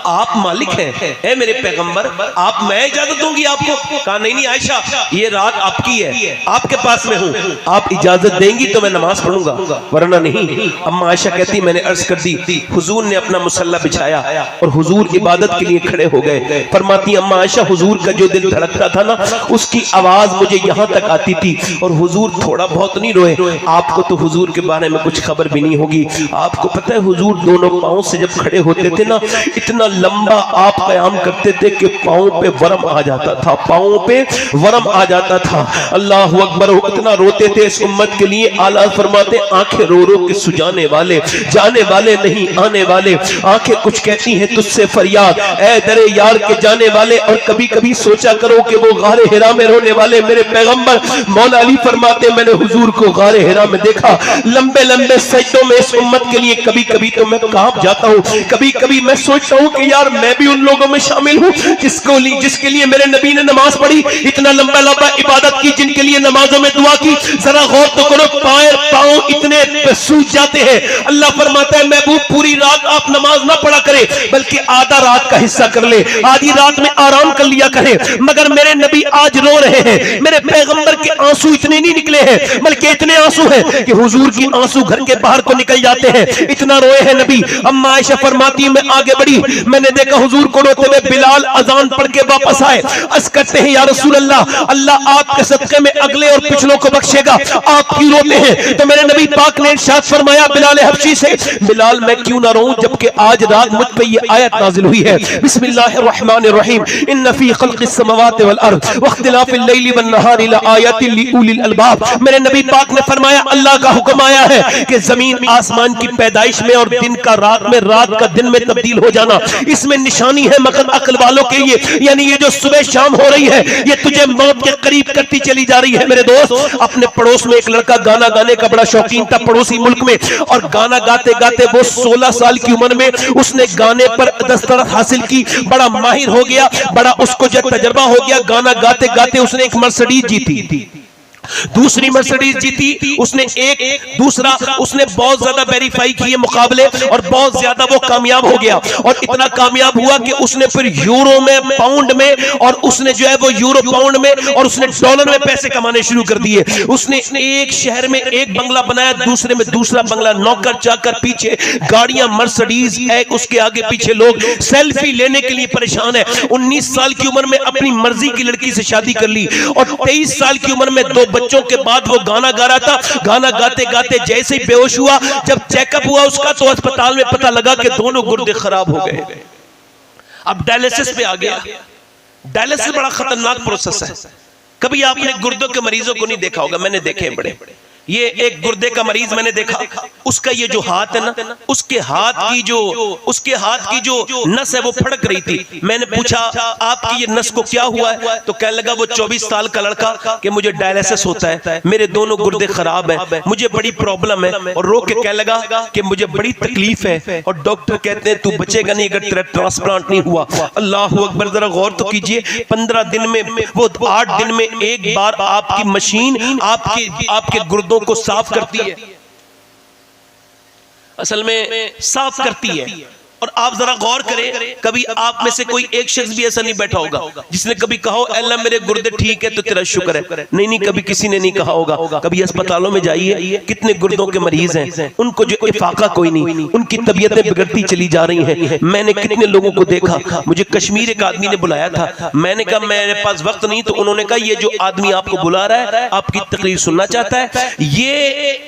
आप मालिक हैं, ए मेरे पैगंबर, आप मैं इजाजत दूंगी आपको? कहा नहीं आयशा ये रात आपकी है, आपके पास में हूँ, आप इजाजत देंगी तो मैं नमाज पढ़ूंगा वरना नहीं। अम्मा आयशा कहती मैंने अर्ज कर दी, हुजूर ने अपना मुसल्ला बिछाया और हुजूर इबादत के लिए खड़े हो गए। फरमाती अम्मा आयशा हुजूर का जो दिल धड़कता था ना उसकी आवाज मुझे यहाँ तक आती थी और हुजूर थोड़ा बहुत नहीं रोए। आपको तो हुजूर के बारे में कुछ खबर भी नहीं होगी। आपको पता है हुजूर दोनों पांव से जब खड़े होते थे ना इतना लंबा आप कयाम करते थे कि पांव पे वरम आ जाता था, पांव पे वरम आ जाता था। अल्लाह अकबर। इतना रोते थे इस उम्मत के लिए। आला फरमाते आंखें रो रो के सुजाने वाले, जाने वाले नहीं आने वाले। आंखें कुछ कहती हैं तुझसे फरियाद, ऐ दरे यार के जाने वाले। और कभी कभी सोचा करो कि वो गारे हिरा में रोने वाले मेरे पैगंबर मौला अली फरमाते मैंने हुजूर को गारे हिरा में देखा लंबे लंबे सजदों में इस उम्मत के लिए। कभी कभी तो मैं कांप जाता हूँ, कभी कभी मैं सोचता हूँ कि यार मैं भी उन लोगों में शामिल हूँ जिसके लिए मेरे नबी ने नमाज पढ़ी, इतना लंबा लंबा इबादत की, जिनके लिए नमाजों में दुआ की। जरा गौर तो करो, पाँव इतने सूज जाते हैं। अल्लाह फरमाता है महबूब पूरी रात आप नमाज ना पढ़ा करें बल्कि आधा रात का हिस्सा कर ले, आधी रात में आराम कर लिया करें। मगर मेरे नबी आज रो रहे हैं, मेरे पैगंबर के आंसू इतने नहीं निकले हैं बल्कि इतने आंसू हैं कि हुजूर की आंसू घर के बाहर को निकल जाते हैं, इतना रोए हैं नबी। अम्मा आयशा फरमाती मैं आगे बढ़ी, मैंने देखा हुजूर को रोते हुए बिलाल अजान पढ़ के वापस आए। अर्ज करते हैं या रसूल अल्लाह, अल्लाह आपके सदके में अगले और पिछलों को बख्शेगा, आप क्यों रोते हैं? तो मेरे नबी पाक ने इरशाद फरमाया बिलाल हबशी से, बिलाल मैं क्यों ना रोऊं जबकि आज रात मुझ पे ये आयत नाजिल हुई है, बिस्मिल्लाहिर्रहमानिर्रहीम, इन्न फी खल्क़िस समावाति वल अर्द वख्तिलाफिल लैलि वन नहारि लआयातिन लिउलिल अलबाब। मेरे नबी पाक ने फरमाया अल्लाह का हुक्म आया है कि जमीन आसमान की पैदाइश में और दिन का रात में, रात का दिन में तब्दील हो जाना, इसमें निशानी है मगर अक्ल वालों के लिए। यानी ये जो सुबह शाम हो रही है ये तुझे मौत के करीब करती चली जा रही है। मेरे दोस्त, अपने पड़ोस में एक लड़का गाना गाने का बड़ा शौकीन था पड़ोसी मुल्क में, और गाना गाते गाते वो 16 साल की उम्र में उसने गाने पर दस्तरस हासिल की, बड़ा माहिर हो गया, बड़ा उसको जो तजर्बा हो गया। गाना गाते गाते उसने एक मर्सिडीज जीती। दूसरी मर्सिडीज जीती, उसने एक दूसरा उसने बहुत ज्यादा वेरीफाई किए मुकाबले और बहुत ज्यादा वो कामयाब हो गया, और इतना कामयाब हुआ कि उसने फिर यूरो में, पाउंड में, और उसने जो है वो यूरो पाउंड में और उसने डॉलर में पैसे कमाने शुरू कर दिए। उसने एक शहर में एक बंगला बनाया, दूसरे में दूसरा बंगला, नौकर चाकर पीछे गाड़ियां मर्सिडीज, एक उसके आगे पीछे लोग, सेल्फी लेने के लिए परेशान है। 19 साल की उम्र में अपनी मर्जी की लड़की से शादी कर ली और 23 साल की उम्र में 2 बच्चों के बाद वो गाना गा रहा था। गाना गाते गाते जैसे ही बेहोश हुआ, जब चेकअप हुआ उसका तो अस्पताल में पता लगा कि दोनों गुर्दे खराब हो गए। अब डायलिसिस पे आ गया। डायलिसिस बड़ा खतरनाक प्रोसेस है। कभी आपने गुर्दों के मरीजों को नहीं देखा होगा, मैंने देखे हैं बड़े। ये एक गुर्दे का मरीज मैंने देखा, उसका ये जो हाथ है ना, उसके हाथ की जो नस है वो फड़क रही थी। मैंने पूछा आपकी ये नस को क्या हुआ है, तो कहने लगा वो 24 साल का लड़का कि मुझे डायलिसिस होता है, मेरे दोनों गुर्दे खराब हैं, मुझे बड़ी प्रॉब्लम है, और रो के कहने लगा कि मुझे बड़ी तकलीफ है और डॉक्टर कहते हैं तू बचेगा नहीं अगर तेरा ट्रांसप्लांट नहीं हुआ। अल्लाह अकबर, जरा गौर तो कीजिए, 15 दिन में वो 8 दिन में एक बार आपकी मशीन आपके गुर्दों को साफ करती है, असल में साफ करती है। और आप जरा गौर करें, कभी आप में से कोई एक शख्स भी ऐसा नहीं बैठा होगा जिसने कभी कहा हो अल्लाह मेरे गुर्दे ठीक है तो तेरा शुक्र है। नहीं, कभी किसी ने नहीं कहा होगा। कभी अस्पतालों में जाइए, कितने गुर्दों के मरीज हैं, उनको जो इफाका कोई नहीं, उनकी तबीयतें बिगड़ती चली जा रही हैं। मैंने कितने लोगों को देखा, मुझे कश्मीर एक आदमी ने बुलाया था, मैंने कहा मेरे पास वक्त नहीं, तो उन्होंने कहा ये जो आदमी आपको बुला रहा है आपकी तकरीर सुनना चाहता है, ये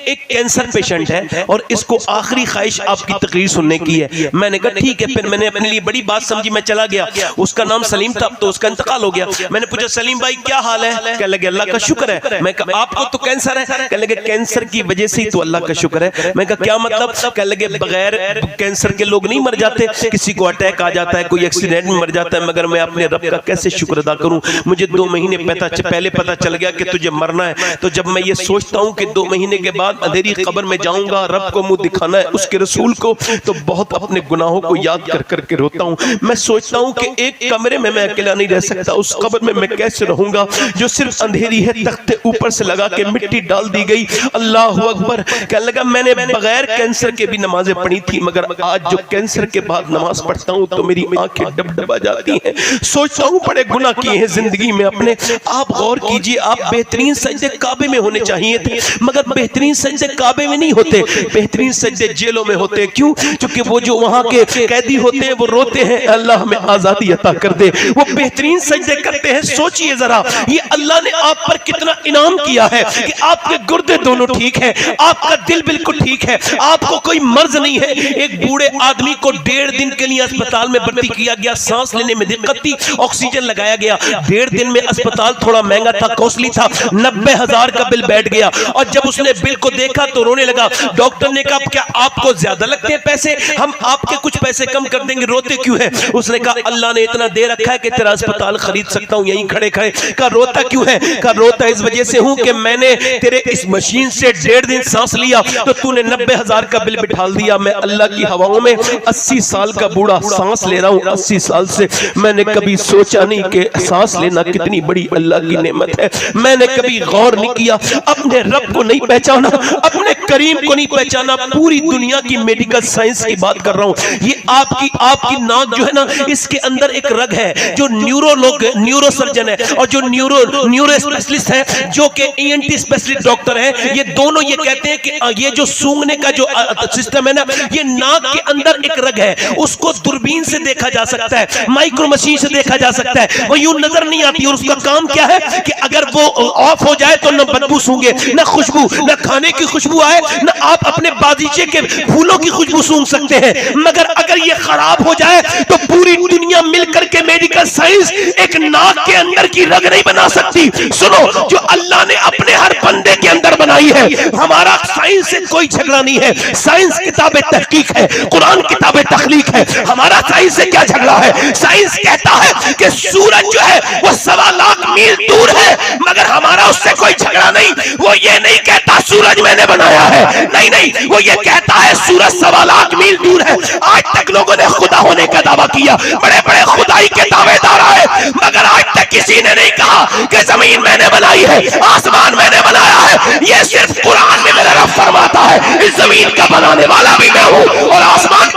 एक कैंसर पेशेंट है और इसको आखिरी ख्वाहिश आपकी तकरीर सुनने की है। मैंने ठीक है, फिर मैंने अपने लिए बड़ी बात समझी, मैं चला गया। उसका नाम सलीम था, तो उसका इंतकाल हो गया। मैंने पूछा सलीम भाई क्या हाल है, कहने लगे अल्लाह का शुक्र है। मैं कहा आपको तो कैंसर है, कहने लगे कैंसर की वजह से ही तो अल्लाह का शुक्र है। मैं कहा क्या मतलब, कहने लगे बगैर कैंसर के लोग नहीं मर जाते, किसी को अटैक आ जाता है, कोई एक्सीडेंट में मर जाता है, मगर मैं अपने रब का कैसे शुक्र अदा करूं। मुझे 2 महीने पहले पता चल गया कि तुझे मरना है, तो जब मैं ये सोचता हूं कि 2 महीने के बाद अंधेरी कब्र में जाऊंगा, रब को मुंह दिखाना है, उसके रसूल को, तो बहुत अपने गुनाहों को याद कर करके रोता हूं। मैं सोचता हूं कि एक कमरे में मैं अकेला नहीं रह सकता, उस कब्र में मैं कैसे रहूंगा जो सिर्फ अंधेरी है, तख्ते ऊपर से लगा के मिट्टी डाल दी गई। अल्लाह अकबर, कहने लगा मैंने बगैर कैंसर के भी नमाजें पढ़ी थी, मगर आज जो कैंसर के बाद नमाज पढ़ता हूं तो मेरी आंखें डबडबा जाती हैं। सोचता हूं बड़े गुनाह किए हैं जिंदगी में अपने। आप गौर कीजिए, आप बेहतरीन सजदे काबे में होने चाहिए थे, मगर बेहतरीन सजदे काबे में नहीं होते, बेहतरीन सजदे जेलों में होते। क्यों? क्योंकि वो जो वहां के कैदी होते हैं वो रोते हैं अल्लाह हमें आजादी अता कर दे, वो बेहतरीन सजदे करते हैं। सोचिए जरा, ये अल्लाह ने आप पर कितना इनाम किया है कि आपके गुर्दे दोनों ठीक है, आपका दिल बिल्कुल ठीक है, आपको कोई मर्ज नहीं है। एक बूढ़े आदमी को 1.5 दिन के लिए अस्पताल में भर्ती किया गया, सांस लेने में दिक्कत थी, ऑक्सीजन लगाया गया। 1.5 दिन में अस्पताल थोड़ा महंगा था, कॉस्टली था, 90,000 का बिल बैठ गया। और जब उसने बिल को देखा तो रोने लगा। डॉक्टर ने कहा क्या आपको ज्यादा लगते हैं पैसे, हम आपके कुछ पैसे कम कर देंगे, रोते क्यों है? उसने कहा अल्लाह ने इतना दे रखा है कि तेरा अस्पताल खरीद सकता हूं यहीं खड़े खड़े। कहा रोता क्यों है? कहा रोता इस वजह से हूं कि मैंने तेरे इस मशीन से 1.5 दिन सांस लिया तो तूने 90,000 का बिल बिठाल दिया। मैं अल्लाह की हवाओं में 80 साल का बूढ़ा सांस ले रहा हूं, 80 साल से मैंने कभी सोचा नहीं कि सांस लेना कितनी बड़ी अल्लाह की नेमत है। मैंने कभी गौर नहीं किया, अपने रब को नहीं पहचाना, अपने करीम को नहीं पहचाना। पूरी दुनिया की मेडिकल साइंस की बात कर रहा हूं। ये आपकी नाक जो है ना, इसके अंदर एक रग है, जो न्यूरो सर्जन है और जो न्यूरो स्पेशलिस्ट है, जो कि ENT स्पेशलिस्ट डॉक्टर है, ये दोनों ये कहते हैं कि ये जो सूंघने का जो सिस्टम है ना, ये नाक के अंदर एक रग है, उसको दूरबीन से देखा जा सकता है, माइक्रो मशीन से देखा जा सकता है, वो यूं नजर नहीं आती। और उसका काम क्या है कि अगर वो ऑफ हो जाए तो न बदबू सूंघे, न खुशबू, न खाने की खुशबू आए, न आप अपने बागीचे के फूलों की खुशबू सूंघ सकते हैं। मगर अगर ये खराब हो जाए तो पूरी दुनिया मिलकर के मेडिकल साइंस एक नाक के अंदर की रग नहीं बना सकती। सुनो, जो अल्लाह ने अपने हर बंदे के अंदर बनाई है, हमारा साइंस से कोई झगड़ा नहीं है। साइंस किताबें तहकीक है, कुरान किताबें तखलीक है, हमारा साइंस से क्या झगड़ा है? साइंस कहता है कि सूरज जो है वो 1.25 लाख मील दूर है, मगर हमारा उससे कोई झगड़ा नहीं। वो ये नहीं कहता सूरज मैंने बनाया है, नहीं, वो ये कहता है सूरज 1.25 लाख मील दूर है। आज तक लोगों ने खुदा होने का दावा किया, बड़े बड़े खुदाई के दावेदार आए, मगर आज तक किसी ने नहीं कहा कि जमीन जमीन मैंने बनाई है, आसमान मैंने बनाया है। ये सिर्फ कुरान में मेरा रब फरमाता है, इस जमीन का बनाने वाला भी मैं हूं और आसमान।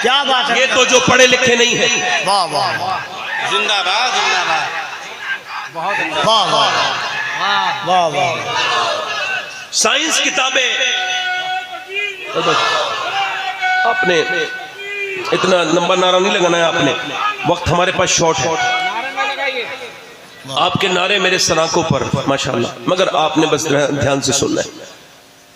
क्या बात है। ये तो जो पढ़े लिखे नहीं है। वाह वाह जिंदाबाद जिंदाबाद। वाह वाह वाह वाह। साइंस किताबें आपने इतना लंबा नारा नहीं लगाना है, आपने वक्त हमारे पास शॉर्ट है। आपके नारे मेरे सनाकों पर माशाल्लाह, मगर आपने बस ध्यान से सुनना है।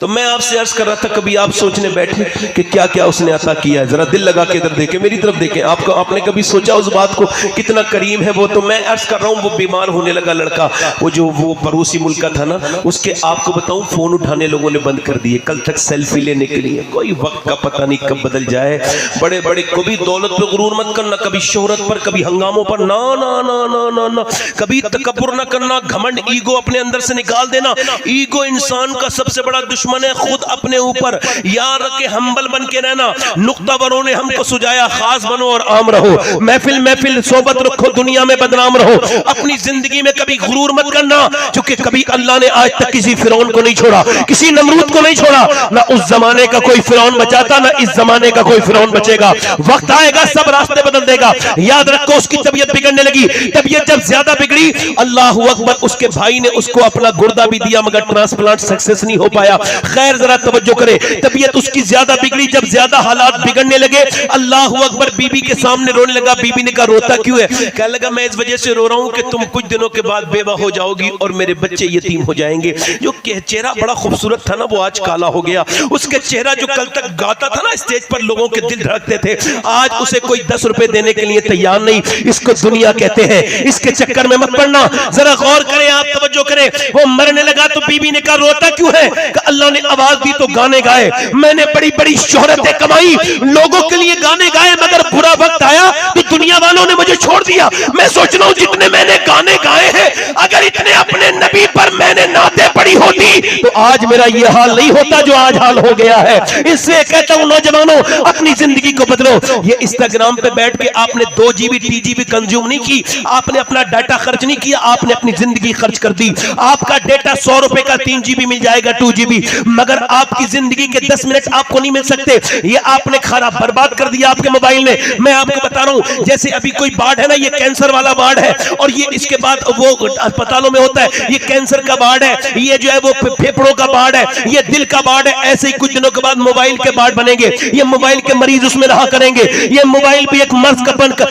तो मैं आपसे अर्ज कर रहा था, कभी आप सोचने बैठे कि क्या क्या उसने अता किया है? जरा दिल लगा के इधर देखें, मेरी तरफ देखें। आपको आपने कभी सोचा उस बात को कितना करीम है वो? तो मैं अर्ज कर रहा हूँ, वो बीमार होने लगा लड़का, वो पड़ोसी मुल्क का था ना, उसके आपको बताऊं फोन उठाने लोगों ने बंद कर दिए। कल तक सेल्फी लेने के लिए, कोई वक्त का पता नहीं कब बदल जाए। बड़े बड़े कभी दौलत पर गुरूर मत करना, कभी शोहरत पर, कभी हंगामों पर, ना ना ना ना ना ना, कभी तकब्बुर ना करना, घमंड ईगो अपने अंदर से निकाल देना। ईगो इंसान का सबसे बड़ा दुश्मन है। खुद अपने ऊपर यार रखे, हम्बल बन के रहना। नुक्तावरों ने हमको सुझाया, खास बनो और आम रहो, महफिल महफिल सोबत रखो, दुनिया में बदनाम रहो। अपनी जिंदगी में कभी गुरूर मत करना, क्योंकि कभी अल्लाह ने आज तक किसी फिरौन को नहीं छोड़ा, किसी नमरूद को नहीं छोड़ा। ना उस जमाने का कोई फिरौन बचाता, ना इस जमाने का कोई फिरौन बचेगा। वक्त आएगा, सब रास्ते बदल देगा। याद रखो, उसकी तबीयत बिगड़ने लगी। तबीयत जब ज्यादा बिगड़ी, अल्लाह अकबर, उसके भाई ने उसको अपना गुर्दा भी दिया, मगर ट्रांसप्लांट सक्सेस नहीं हो पाया। खैर जरा तवज्जो करे, तबीयत उसकी ज्यादा बिगड़ी। जब ज्यादा हालात बिगड़ने लगे, अल्लाह अकबर, बीबी के सामने रोने लगा। बीबी ने कहा, रोता क्यों है? कहने लगा, मैं इस वजह से रो रहा हूं कि तुम कुछ दिनों के बाद बेवा हो जाओगी और मेरे बच्चे यतीम हो जाएंगे। जो चेहरा बड़ा खूबसूरत था ना, वो आज काला हो गया। उसके चेहरा जो कल तक गाता था ना स्टेज पर, लोगों के दिल धड़कते थे, आज उसे कोई 10 रुपए देने के लिए तैयार नहीं। इसको दुनिया कहते हैं, इसके चक्कर में मत पड़ना। जरा गौर करें, आप तवज्जो करें। वो मरने लगा तो बीबी ने कहा, रोता क्यों है? अल्लाह ने आवाज दी तो गाने गाए। मैंने बड़ी बड़ी शोहरतें कमाई, लोगों के लिए गाने गाए, मगर बुरा वक्त आया तो दुनिया वालों ने मुझे छोड़ दिया। मैं सोच रहा हूं, जितने मैंने गाने गाए हैं, अगर इतने अपने नबी पर मैंने नाते पड़ी होती तो आज मेरा ये हाल नहीं होता जो आज हाल हो गया है। इससे कहता हूं, नौजवानों, अपनी जिंदगी को बदलो। ये इंस्टाग्राम पे बैठ के आपने 2 GB 3 GB कंज्यूम नहीं की, आपने अपना डाटा खर्च नहीं किया, आपने अपनी जिंदगी खर्च कर दी। आपका डाटा 100 रुपए का 3 GB मिल जाएगा, 2 GB, मगर आपकी जिंदगी के 10 मिनट आपको नहीं मिल सकते। ये आपने खराब बर्बाद कर दिया आपके मोबाइल ने। मैं आपको बता रहा हूं, जैसे अभी कोई वार्ड है ना, ये कैंसर वाला वार्ड है, और ये इसके बाद वो अस्पतालों में होता है, ये कैंसर का वार्ड है, ये जो है वो फेफड़ों का वार्ड है, ये दिल का वार्ड है। ऐसे ही कुछ दिनों के बाद मोबाइल के वार्ड बनेंगे, ये मोबाइल के मरीज उसमें रहा करेंगे। ये मोबाइल भी एक मर्ज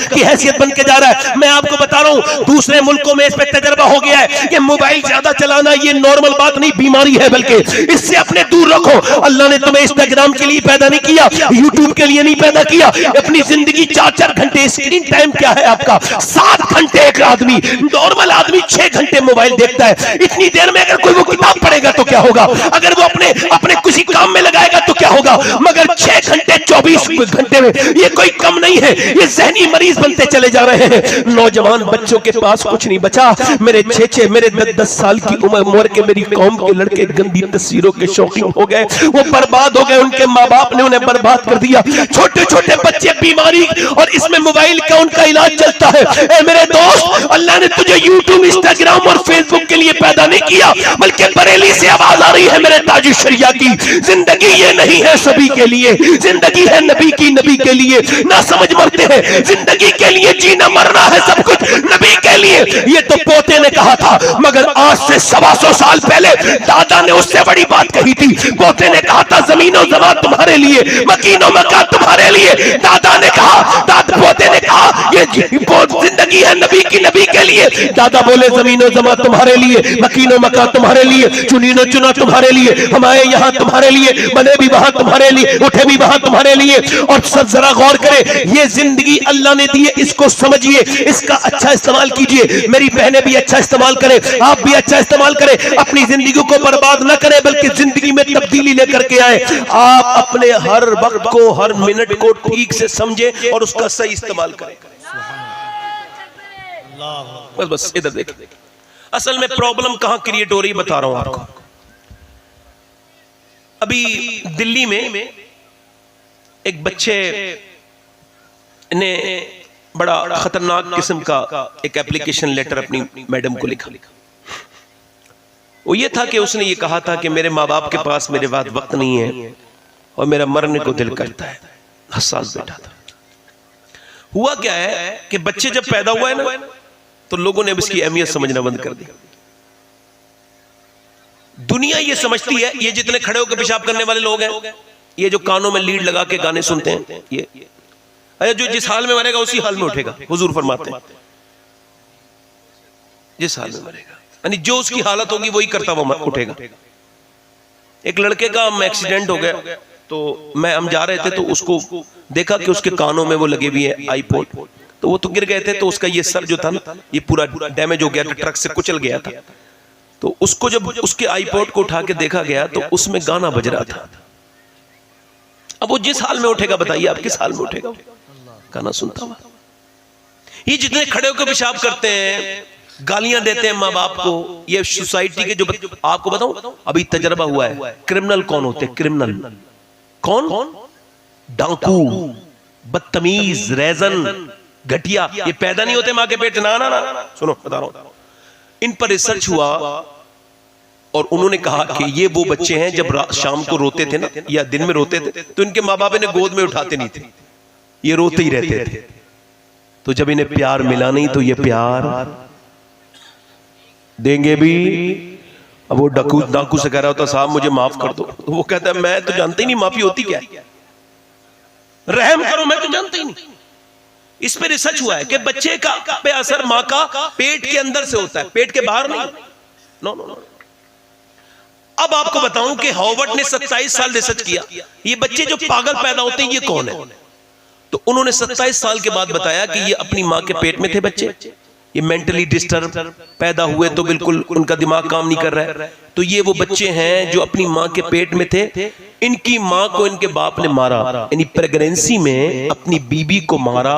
की हैसियत बन के जा रहा है। मैं आपको बता रहा हूं, दूसरे मुल्कों में इस पर तजर्बा हो गया है। ये मोबाइल ज्यादा चलाना ये नॉर्मल बात नहीं, बीमारी है, बल्कि इससे अपने दूर रखो। अल्लाह ने तुम्हें इंस्टाग्राम के लिए पैदा नहीं किया, यूट्यूब के लिए नहीं पैदा किया। अपनी जिंदगी 4-4 घंटे, स्क्रीन टाइम क्या है आपका? 7 घंटे। एक आदमी, नॉर्मल आदमी 6 घंटे मोबाइल देखता है। इतनी देर में अगर कोई वो किताब पढ़ेगा तो क्या होगा? अगर वो अपने किसी काम में लगाएगा तो क्या होगा? मगर 6 घंटे 24 घंटे में ये कोई कम नहीं है। ये जहनी मरीज बनते चले जा रहे हैं। नौजवान बच्चों के पास कुछ नहीं बचा। मेरे 6 मेरे 10 साल की उम्र के मेरी कौम के लड़के गंदी तस्वीरों के शौकीन हो गए, वो बर्बाद हो गए। उनके माँ बाप ने उन्हें बर्बाद कर दिया। छोटे छोटे बच्चे बीमारी, और इसमें मोबाइल का उनका इलाज चलता है। ए मेरे दोस्त, अल्लाह ने तुझे यूट्यूब, इंस्टाग्राम और फेसबुक के लिए पैदा नहीं किया, बल्कि बरेली से आवाज आ रही है मेरे ताजु शरिया की, जिंदगी ये नहीं है सभी के लिए, जिंदगी है नबी की, नबी के लिए। ना समझ मरते हैं, जिंदगी के लिए जीना मरना है सब कुछ नबी के लिए। ये तो पोते ने कहा था, मगर आज से 125 साल पहले दादा ने उससे बड़ी बात कही थी। पोते ने कहा था, जमीनो जमा तुम्हारे लिए, मकीनो मकान तुम्हारे लिए। दादा ने कहा, पोते ने कहा, ये जिंदगी है नबी की, नबी के लिए। दादा बोले, जमीनो जमा तुम्हारे लिए, मकीनो मकान तुम्हारे लिए, चुनीनो चुना तुम्हारे लिए, हमारे यहाँ तुम्हारे लिए, बने भी वहां तुम्हारे लिए, उठे भी वहां तुम्हारे लिए। और सब जरा गौर करें, ये जिंदगी अल्लाह ने दी है, इसको समझिए, इसका अच्छा इस्तेमाल कीजिए। मेरी बहनें भी अच्छा इस्तेमाल करें, आप भी अच्छा इस्तेमाल करें। अपनी जिंदगी को बर्बाद ना करें, बल्कि जिंदगी में तब्दीली लेकर के आए। आप अपने हर वक्त को, हर मिनट को ठीक से समझें और उसका सही इस्तेमाल करें। बस इधर देखिए, असल में प्रॉब्लम कहां क्रिएट हो रही बता रहा हूं आपको। अभी दिल्ली में एक बच्चे ने बड़ा खतरनाक किस्म का एक एप्लीकेशन लेटर अपनी मैडम को लिखा। वो ये था कि उसने ये कहा था कि मेरे माँ बाप के पास मेरे बाद वक्त नहीं है और मेरा मरने को दिल करता है। हसास बेटा था। हुआ क्या है कि बच्चे जब पैदा हुआ है ना तो लोगों ने अब इसकी अहमियत समझना बंद कर दी। दुनिया ये समझती है, ये जितने खड़े होकर पेशाब करने वाले लोग हैं, ये जो कानों में लीड लगा के गाने सुनते हैं, ये अरे जो जिस हाल में मरेगा उसी हाल में उठेगा। हुजूर फरमाते हैं जिस हाल में मरेगा, यानी जो उसकी हालत होगी वही करता हुआ उठेगा। एक लड़के का एक्सीडेंट हो गया तो हम जा रहे थे तो उसको देखा कि उसके कानों में वो लगे हुए हैं आईपॉड, तो वो तो गिर गए थे, तो उसका ये सर जो था ना ये पूरा डैमेज हो गया था, ट्रक से कुचल गया था। तो उसको जब उसके आईपॉड को उठा के देखा गया तो उसमें गाना बज रहा था। अब वो जिस हाल में उठेगा बताइए आप किस हाल में उठेगा? गाना सुनता हुआ। ये जितने खड़े होकर पेशाब करते हैं, गालियां देते हैं माँ बाप को, ये सोसाइटी के जो आपको बताऊं अभी तजर्बा हुआ है, क्रिमिनल कौन होते हैं? क्रिमिनल कौन? डाकू, बदतमीज, रेजन, घटिया। ये पैदा नहीं होते माँ के पेट, ना ना ना, सुनो बता रहा हूं। इन पर रिसर्च हुआ और उन्होंने कहा कि ये वो बच्चे हैं जब शाम को रोते थे ना या दिन में रोते थे तो इनके माँ बाप इन्हें गोद में उठाते नहीं थे, ये रोते ही रहते थे। तो जब इन्हें प्यार मिला नहीं तो ये प्यार देंगे भी। अब वो डाकू से कह रहा होता साहब मुझे माफ कर दो, तो वो कहता है मैं तो जानता ही नहीं माफी होती क्या है, रहम करो, मैं तो जानता ही नहीं। इस पे रिसर्च हुआ है कि बच्चे का पे असर मां का पेट के अंदर से होता है, पेट के बाहर नहीं। No no no. अब आपको बताऊं कि हार्वर्ड ने 27 साल रिसर्च किया, ये बच्चे जो पागल पैदा होते हैं ये कौन है? तो उन्होंने 27 साल के बाद बताया कि ये अपनी मां के पेट में थे बच्चे, ये मेंटली डिस्टर्ब पैदा हुए तो बिल्कुल उनका दिमाग काम नहीं कर रहा है। तो ये वो बच्चे हैं जो अपनी मां के पेट में थे, इनकी मां को इनके बाप ने मारा, यानी प्रेगनेंसी में अपनी बीबी को मारा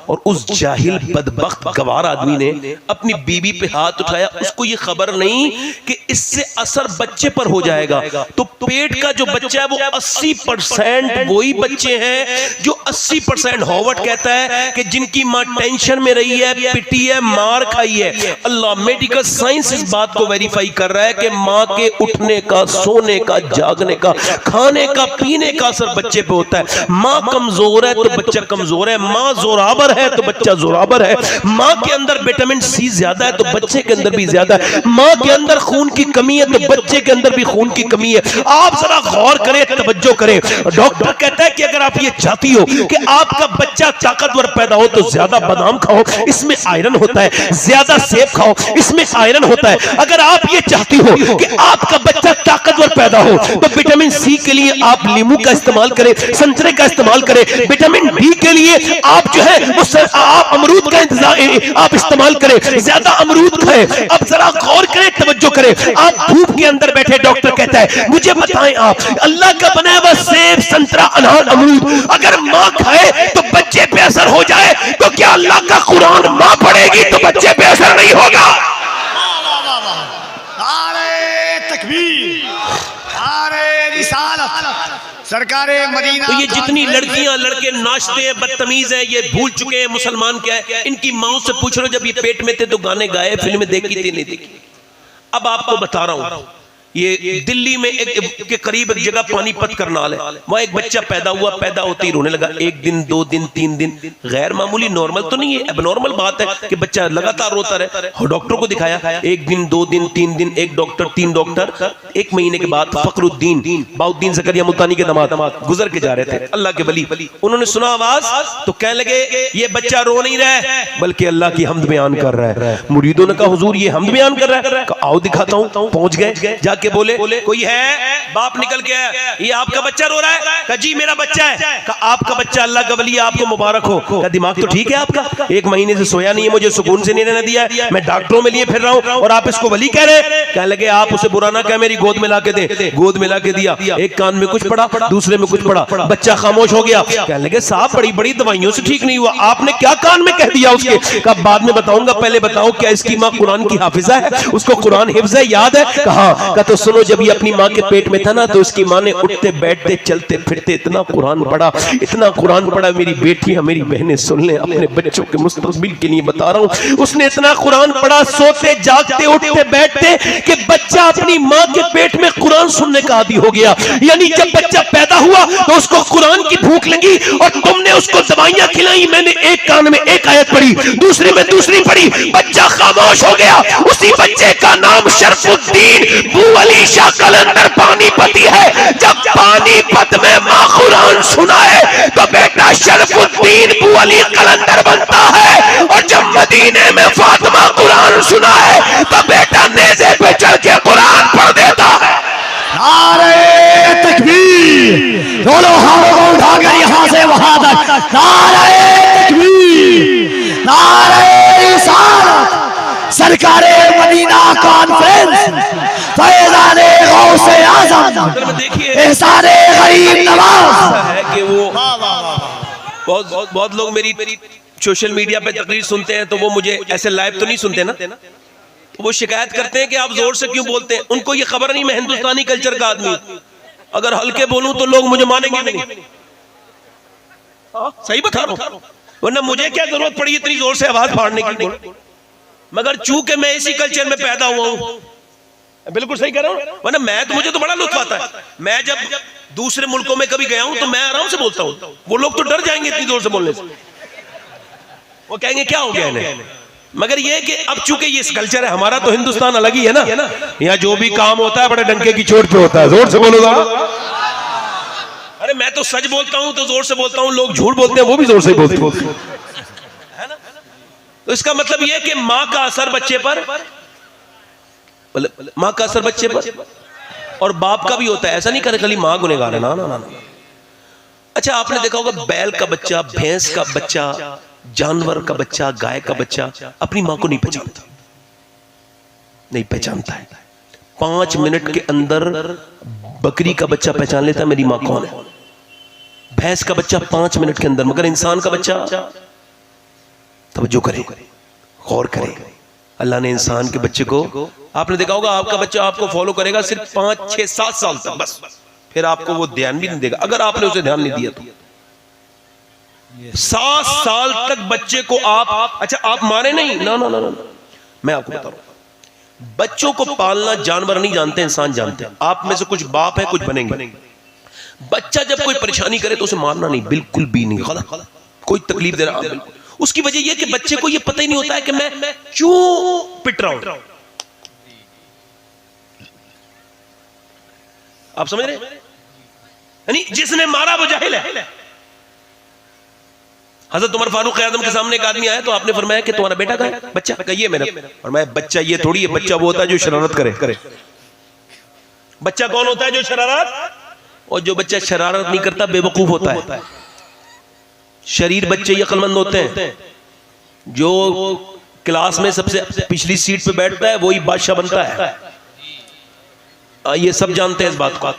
और उस जाहिल बदबख्त गवार आदमी ने अपनी बीबी पे हाथ उठाया। उसको ये खबर नहीं कि इससे असर बच्चे पर हो जाएगा। तो पेट का जो बच्चा है वो 80% वही बच्चे हैं जो 80% हार्वर्ड कहता है कि जिनकी मां टेंशन में रही है, पिटी है, मार खाई है। अल्लाह मेडिकल साइंस इस बात को वेरीफाई कर रहा है कि मां के उठने का, सोने का, जागने का, खाने का, पीने का असर बच्चे पे होता है। मां कमजोर है तो बच्चा कमजोर है, मां जोरावर है तो बच्चा जोरावर है, मां के अंदर विटामिन सी ज्यादा है तो बच्चे के अंदर भी ज्यादा है, मां के अंदर खून की कमी है तो बच्चे के अंदर भी खून की कमी है। आप जरा गौर करें, तवज्जो करें। डॉक्टर कहता है कि अगर आप ये चाहती हो कि आपका बच्चा ताकतवर पैदा हो तो ज्यादा बादाम खाओ, इसमें आयरन होता है, ज्यादा सेब खाओ, इसमें आयरन होता है। अगर आप ये चाहती हो कि आपका बच्चा ताकतवर पैदा हो तो विटामिन सी के लिए आप नींबू का इस्तेमाल करें, संतरे का इस्तेमाल करें। विटामिन बी के लिए आप जो है वो आप अमरूद का आप इस्तेमाल करें, ज्यादा अमरूद खाएं। अब जरा गौर करें, तवज्जो करें। आप धूप के अंदर बैठे, डॉक्टर कहता है मुझे बताएं आप अल्लाह का बनाया हुआ सेब, संतरा, अनार, अमरूद अगर मां खाए तो बच्चे पे असर हो जाए तो क्या अल्लाह का कुरान मां पढ़ेगी तो बच्चे पे असर नहीं होगा? सरकारे मदीना। तो ये जितनी लड़कियां लड़के नाचते हैं, बदतमीज हैं, ये भूल चुके हैं मुसलमान क्या है। इनकी माओ से पूछ लो जब ये पेट में थे तो गाने गाए, फिल्में देखी थी नहीं देखी। अब आपको बता रहा हूं, ये दिल्ली में एक के करीब एक जगह पानीपत करनाल है, वहां एक बच्चा पैदा हुआ, पैदा होते ही रोने लगा। 1 दिन 2 दिन 3 दिन, गैर मामूली, नॉर्मल तो नहीं है, एबनॉर्मल बात है कि बच्चा लगातार रोता रहे। डॉक्टर को दिखाया, 1 दिन 2 दिन 3 दिन, 1 डॉक्टर 3 डॉक्टर। 1 महीने के बाद फखरुद्दीन बाउद्दीन ज़करिया मुल्तानी के दामाद गुजर के जा रहे थे, अल्लाह के वली। उन्होंने सुना आवाज तो कहने लगे ये बच्चा रो नहीं रहा है बल्कि अल्लाह की हमद बयान कर रहा है। मुरीदों ने कहा हुजूर ये हमद बयान कर रहा है, आओ दिखाता हूं। पहुंच गए, जाके बोले कोई है? बाप निकल के आया, ये आपका बच्चा रो रहा है? कहा जी मेरा बच्चा है। कहा आपका बच्चा, अल्लाह का वली, आपको मुबारक हो। कहा दिमाग तो ठीक है आपका, 1 महीने से सोया नहीं है, मुझे सुकून से नहीं रहने दिया, मैं डॉक्टरों में लिए फिर रहा हूं और आप इसको वली कह रहे हैं। कहने लगे आप उसे बुरा ना कह, मेरी गोद में ला के दे। गोद में ला के दिया, एक कान में कुछ पड़ा, दूसरे में कुछ पड़ा, बच्चा खामोश हो गया। कहने लगे साहब बड़ी बड़ी दवाइयों से ठीक नहीं हुआ, आपने क्या कान में कह दिया उसके? कहा बाद में बताऊंगा, पहले बताओ क्या इसकी माँ कुरान की हाफिजा है, उसको कुरान हिफ्ज है, याद है? कहा तो सुनो, जब ये अपनी माँ के पेट में था ना, तो उसकी माँ ने उठते बैठते चलते फिरते इतना कुरान पढ़ा, इतना कुरान पढ़ा। मेरी बेटियां मेरी बहनें सुन ले, अपने बच्चों के मुस्तकबिल के लिए बता रहा हूँ, उसने इतना कुरान पढ़ा सोते जागते उठते बैठते कि बच्चा अपनी माँ के पेट में कुरान सुनने का आदी हो गया। यानी जब बच्चा पैदा हुआ तो उसको कुरान की भूख लगी और तुमने उसको दवाइयां खिलाई। मैंने एक कान में एक आयत पढ़ी, दूसरे में दूसरी पढ़ी, बच्चा खामोश हो गया। उसी बच्चे का नाम शरफुद्दीन बू अली शाह कलंदर पानीपती है। जब पानीपत में माँ कुरान सुनाए तो बेटा शरफुद्दीन बू अली कलंदर बनता है, और जब मदीने में फातिमा कुरान सुनाए तो बेटा नेज़े पे चढ़ के कुरान पढ़ देता है। नारे तकबीर, दोनों हाथों को उठाकर यहां से वहां तक नारे तकबीर, नारे रिसालत, सरकारे मदीना कॉन्फ्रेंस, फैज़ाने गौसे आज़म, एहसाने गरीब नवाज है कि वो बहुत लोग मेरी सोशल मीडिया पे तकरीर सुनते हैं, तो वो मुझे ऐसे लाइव तो नहीं सुनते ना, तो वो शिकायत करते हैं कि आप जोर से क्यों बोलते हैं। उनको ये खबर नहीं मैं हिंदुस्तानी कल्चर का आदमी, अगर हल्के बोलूं तो लोग मुझे मानेंगे नहीं। सही बता रहा हूं, वरना मुझे क्या जरूरत पड़ी इतनी जोर से आवाज फाड़ने की। मगर चूंकि मैं इसी कल्चर में पैदा हुआ हूं, बिल्कुल सही कह रहा हूं, वरना मुझे तो बड़ा लुत्फ आता है। मैं जब दूसरे मुल्कों में कभी गया हूं तो मैं आराम से बोलता हूं, वो लोग तो डर जाएंगे इतनी जोर से बोलने से, वो कहेंगे क्या हो गया इन्हें। मगर ये कि अब चूंकि ये कल्चर है हमारा, तो हिंदुस्तान अलग ही है ना, यहाँ जो भी काम होता है बड़े डंके की चोट पे होता है। जोर से बोलो जरा। अरे मैं तो सच बोलता हूं तो जोर से बोलता हूं, लोग झूठ बोलते हैं वो भी जोर से बोलते हैं। तो इसका मतलब ये कि माँ का असर बच्चे पर, माँ का असर बच्चे पर और बाप का भी होता है। ऐसा नहीं करे खाली माँ गुनहगार है, ना ना ना। अच्छा आपने देखा होगा बैल का बच्चा, भैंस का बच्चा, जानवर का बच्चा, गाय का बच्चा अपनी मां को नहीं पहचानता, नहीं पहचानता है। 5 मिनट के अंदर बकरी का बच्चा पहचान लेता है मेरी मां कौन है, भैंस का बच्चा 5 मिनट के अंदर। मगर इंसान का बच्चा, तवज्जो करें, गौर करें, अल्लाह ने इंसान के बच्चे को, आपने देखा होगा आपका बच्चा आपको फॉलो करेगा सिर्फ 5, 6, 7 साल तक, बस फिर आपको वो ध्यान भी नहीं देगा अगर आपने उसे ध्यान नहीं दिया तो। 7 साल तक बच्चे को आप, अच्छा आप माने नहीं, ना ना ना ना, मैं आपको बता रहा हूं, बच्चों को पालना जानवर नहीं जानते, इंसान जानते हैं। आप में से कुछ बाप है, कुछ बनेंगे। बच्चा जब कोई परेशानी करे तो उसे मारना नहीं, बिल्कुल भी नहीं, गलत, कोई तकलीफ दे रहा है। उसकी वजह यह कि बच्चे को यह पता ही नहीं होता है कि मैं क्यों पिट रहा हूं। आप समझ रहे हैं? यानी जिसने मारा वो जाहिल है। हज़रत उमर फारूक आज़म के सामने एक आदमी आया तो आपने फरमाया कि तुम्हारा बेटा कहाँ है? बच्चा कहिए मेरा। और मैं बच्चा ये थोड़ी है, बच्चा वो होता है जो शरारत करे। बच्चा कौन होता है? जो शरारत, और जो बच्चा शरारत नहीं करता बेवकूफ होता है। शरीर बच्चे ये अक्लमंद होते हैं। जो क्लास में सबसे पिछली सीट पे बैठता है वही बादशाह बनता है। ये सब जानते हैं इस बात को।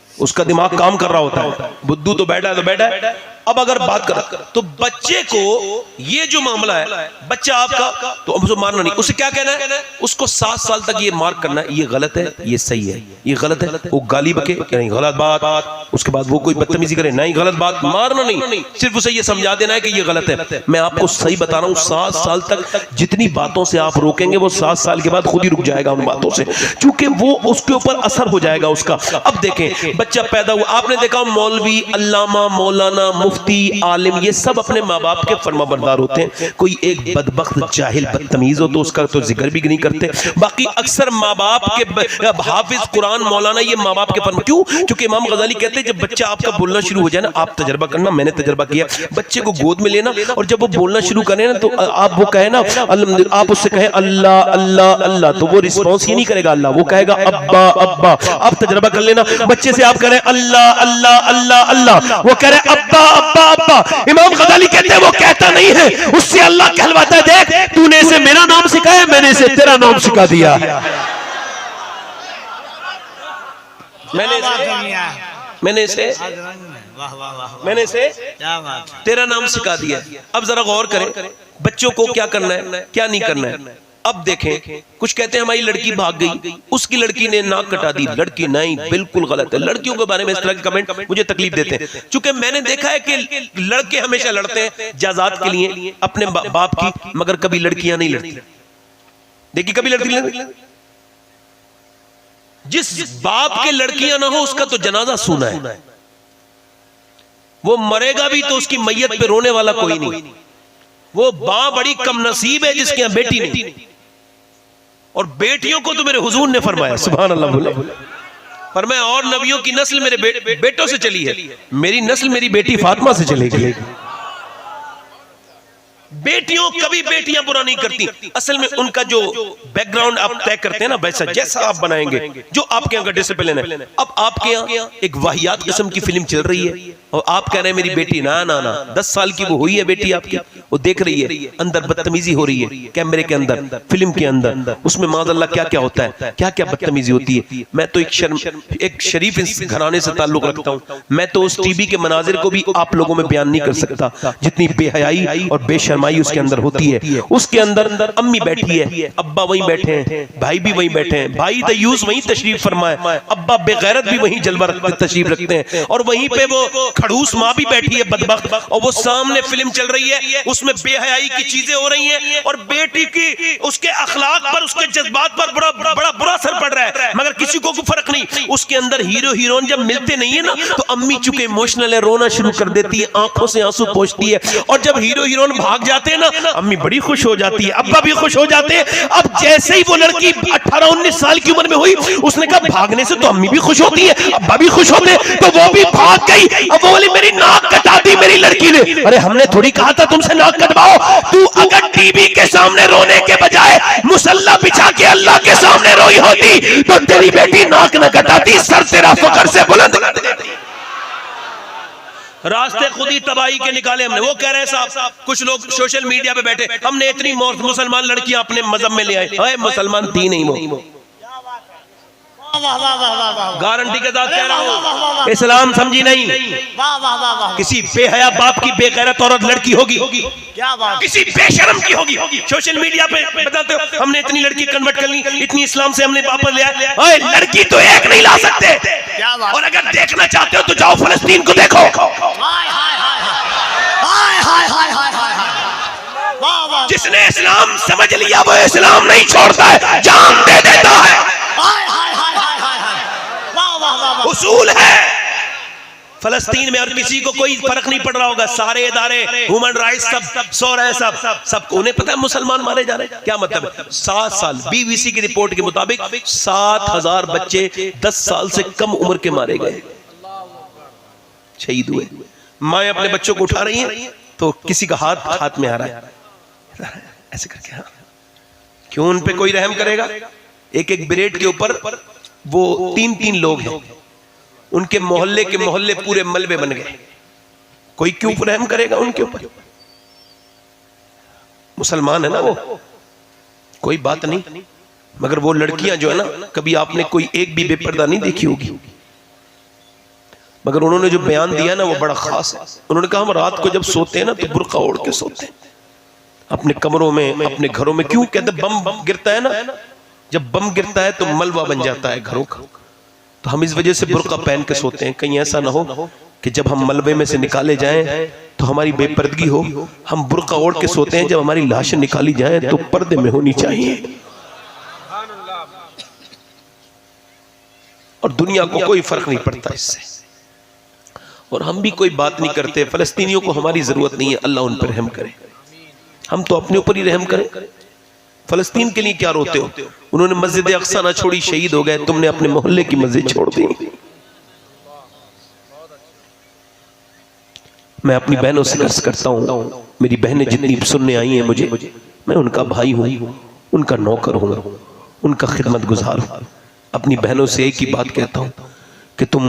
उसका दिमाग काम कर रहा होता है। बुद्धू तो बैठा है तो बैठा है। अब अगर बात कर तो बच्चे को ये जो मामला है, बच्चा आपका, तो अब उसको मारना नहीं, उसे क्या कहना है? उसको 7 साल तक ये मार करना है। ये गलत है, ये सही है, ये गलत है, वो गाली बके नहीं, गलत बात, उसके बाद वो कोई बदतमीजी करे नहीं, गलत बात, मारना नहीं, सिर्फ उसे ये समझा देना है कि ये गलत है। मैं आपको सही बता रहा हूँ, 7 साल तक जितनी बातों से आप रोकेंगे वो 7 साल के बाद खुद ही रुक जाएगा उन बातों से, क्योंकि वो उसके ऊपर असर हो जाएगा उसका। अब देखें, बच्चा पैदा हुआ, आपने देखा मौलवी, अल्लामा, मौलाना, मुफ्ती, आलिम, ये सब अपने माँ बाप के फरमाबरदार होते हैं। कोई एक बदबख्त जाहिल बदतमीज हो तो उसका तो जिक्र भी नहीं करते। बाकी अक्सर माँ बाप के हाफिज कुरान, मौलाना, ये माँ बाप के फरमा। क्यों? क्योंकि इमाम गजाली कहते हैं जब बच्चा आपका बोलना शुरू हो जाए ना, आप तजर्बा करना, मैंने तजर्बा किया, बच्चे को गोद में लेना और जब वो बोलना शुरू करे ना तो आप वो कहे ना, आप उससे कहें अल्लाह अल्लाह अल्लाह, तो वो रिस्पॉन्स ही नहीं करेगा अल्लाह, वो कहेगा अब्बा अब्बा। आप तजर्बा कर लेना, बच्चे से आप करें अल्लाह अल्लाह अल्लाह अल्लाह, वो कह रहे अब्बा अब्बा अब्बा। इमाम गजाली कहते हैं वो कहता नहीं है, उससे अल्लाह कहलवाता है, देख तूने इसे मेरा नाम सिखाया, मैंने इसे तेरा नाम सिखा दिया। मैंने इसे तेरा नाम सिखा दिया। अब जरा गौर करें, बच्चों को क्या करना है, क्या नहीं करना है। अब देखें, कुछ कहते हैं हमारी लड़की भाग गई, उसकी लड़की ने नाक कटा दी। लड़की नहीं, बिल्कुल गलत है। लड़कियों के बारे में इस तरह के कमेंट मुझे तकलीफ देते हैं, क्योंकि मैंने देखा है कि लड़के हमेशा लड़ते हैं जायदाद के लिए अपने बाप की, मगर कभी लड़कियां नहीं लड़ती। देखिए कभी लड़ती, जिस बाप के लड़कियां ना हो उसका तो जनाजा सुना है, वो मरेगा भी तो उसकी मैयत पे रोने वाला कोई नहीं। वो बाप बड़ी कम नसीब है जिसके यहां बेटी नहीं। और बेटियों को तो मेरे हुजूर ने फरमाया, सुभान अल्लाह बोले, फरमाया और नबियों की नस्ल मेरे बेटों से चली है, मेरी नस्ल मेरी बेटी फातिमा से चलेगी। बेटियों कभी बेटियां बुरा नहीं करती। असल में उनका जो बैकग्राउंड आप तय करते हैं ना, वैसा जैसा आप बनाएंगे, जो आपके यहाँ का डिसिप्लिन है। अब आपके यहाँ एक वाहियात किस्म की फिल्म चल रही है और आप कह रहे हैं मेरी बेटी, ना ना ना, 10 साल की वो हुई है बेटी आपकी, वो देख रही है अंदर बदतमीजी हो रही है कैमरे के अंदर, फिल्म के अंदर, उसमें माज़अल्लाह क्या क्या होता है, क्या क्या बदतमीजी होती है। मैं तो एक शरीफ घराने से ताल्लुक रखता हूँ, मैं तो उस टीवी के मनाजिर को भी आप लोगों में बयान नहीं कर सकता, जितनी बेहयाई और बेशर्माई उसके अंदर होती है। उसके अंदर अम्मी बैठी है, अब्बा वहीं बैठे हैं, भाई भी वहीं बैठे हैं, भाई दयूस वहीं तशरीफ फरमाए, अब्बा बेगैरत भी वहीं जलवा तशरीफ रखते हैं, और वहीं पे वो खड़ूस माँ भी बैठी है बदबख्त, और वो सामने फिल्म चल रही है, उसमें बेहयाई की चीजें हो रही हैं, और बेटी की उसके अखलाक पर, उसके जज्बात पर बड़ा बुरा असर पड़ रहा है, मगर किसी को फर्क नहीं। उसके अंदर हीरो हीरोइन जब मिलते नहीं है ना, तो अम्मी चूंकि इमोशनल है, रोना शुरू कर देती है, आंखों से आंसू पोंछती है, और जब हीरो हीरोइन भाग जाते हैं ना, अम्मी बड़ी खुश हो जाती है, अब्बा भी खुश हो जाते हैं। अब जैसे ही वो लड़की 18-19 साल की उम्र में हुई, उसने कहा भागने से तो अम्मी भी खुश होती है, अब्बा भी खुश होते हैं, तो वो भी भाग गई। अब वो बोली मेरी नाक कटा दी मेरी लड़की ने। अरे हमने थोड़ी कहा था तुमसे नाक कटवाओ, तू अगर टीवी के सामने रोने के बजाय मुसल्ला बिछा के अल्लाह के सामने रोई होती तो तेरी बेटी नाक न कटाती, सर तेरा फकर से बुलंद कर देती। रास्ते खुद ही तबाही के निकाले हमने। वो कह रहे हैं साहब, कुछ लोग सोशल मीडिया पे बैठे, हमने इतनी मुसलमान लड़कियां अपने मजहब में ले आए। अरे मुसलमान थी नहीं वो, गारंटी के साथ कह रहा हूँ, इस्लाम समझी नहीं। किसी बेहया बाप की बेगैरत औरत लड़की होगी, किसी बेशरम की होगी, सोशल मीडिया पे बताते हो हमने इतनी लड़की कन्वर्ट कर ली, इतनी इस्लाम से हमने वापस ले आए। लड़की तो एक नहीं ला सकते, और अगर देखना चाहते हो तो जाओ फलस्तीन को देखो। जिसने इस्लाम समझ लिया वो इस्लाम नहीं छोड़ता है, जान दे देता है। उसूल है फलस्तीन में, और किसी को कोई फर्क नहीं पड़ रहा होगा, सारे इदारे ह्यूमन राइट्स सब सो रहे हैं, सब उन्हें पता है मुसलमान मारे जा रहे हैं। क्या मतलब है? 7 साल बीबीसी की रिपोर्ट के मुताबिक 7,000 बच्चे 10 साल से कम उम्र के मारे गए, शहीद हुए। माएं अपने बच्चों को उठा रही हैं तो किसी का हाथ में आ रहा है ऐसे करके, हाँ क्यों उन पे कोई रहम करेगा? एक ब्रेड के ऊपर वो 3-3 लोग हैं, उनके मोहल्ले के मोहल्ले पूरे मलबे बन गए, कोई क्यों रहम करेगा उनके ऊपर? मुसलमान है ना वो, कोई बात नहीं। मगर वो लड़कियां जो है ना, कभी आपने कोई एक भी बेपर्दा नहीं देखी होगी, मगर उन्होंने जो बयान दिया ना वो बड़ा खास है। उन्होंने कहा हम रात को जब सोते हैं ना तो बुर्का ओढ़ के सोते हैं अपने कमरों में, अपने घरों में। क्यों? कहते बम गिरता है ना, जब बम गिरता है तो मलबा बन जाता है घरों का, तो हम इस वजह से बुर्का पहन के सोते हैं। कहीं ऐसा ना हो कि जब हम मलबे में से निकाले जाएं तो हमारी बेपर्दगी हो। हम बुर्का ओढ़ के सोते हैं, जब हमारी लाशें निकाली जाएं तो पर्दे में होनी चाहिए। और दुनिया को कोई फर्क नहीं पड़ता इससे, और हम भी कोई बात नहीं करते। फलस्तीनियों को हमारी जरूरत नहीं है, अल्लाह उन पर रहम करे। हम तो अपने ऊपर ही रहम करें। फलस्तीन के लिए क्या रोते हो? उन्होंने मस्जिद अक्सा ना छोड़ी, शहीद हो गए, तुमने अपने मोहल्ले की मस्जिद छोड़ दी। मैं अपनी बहनों से अर्ज करता हूँ, मेरी बहनें जितनी सुनने आई हैं मुझे, मैं उनका भाई हूँ, उनका नौकर हूँ, उनका खिदमत गुजार हूँ। अपनी बहनों से एक ही बात कहता हूँ कि तुम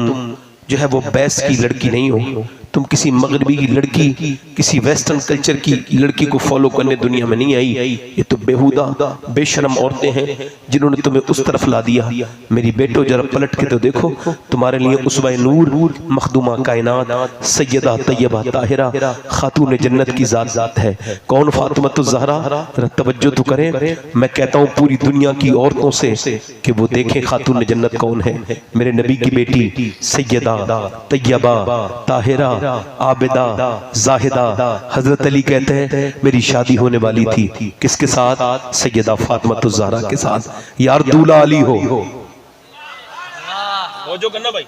जो है वो बैस की लड़की नहीं हो, तुम किसी मगरबी की लड़की, किसी वेस्टर्न कल्चर की लड़की को फॉलो करने दुनिया में नहीं आई। ये तो बेहुदा बेशरम औरतें हैं जिन्होंने तुम्हें उस तरफ ला दिया। मेरी बेटो जरा पलट के तो देखो, तुम्हारे लिए उसवा नूर, मखदूमा कायनात, सैयदा तैयबा ताहिरा, खातून जन्नत की जात है। कौन फातिमा ज़हरा? जरा तवज्जो तो करें। मैं कहता हूँ पूरी दुनिया की औरतों से कि वो देखें खातून जन्नत कौन है। मेरे नबी की बेटी सैयदा तैयबा ताहिरा आबिदा जाहिदा। हजरत अली कहते हैं मेरी शादी होने वाली थी किसके साथ? सैयदा फातिमा ज़हरा के साथ। यार दूल्हा अली हो जो करना भाई,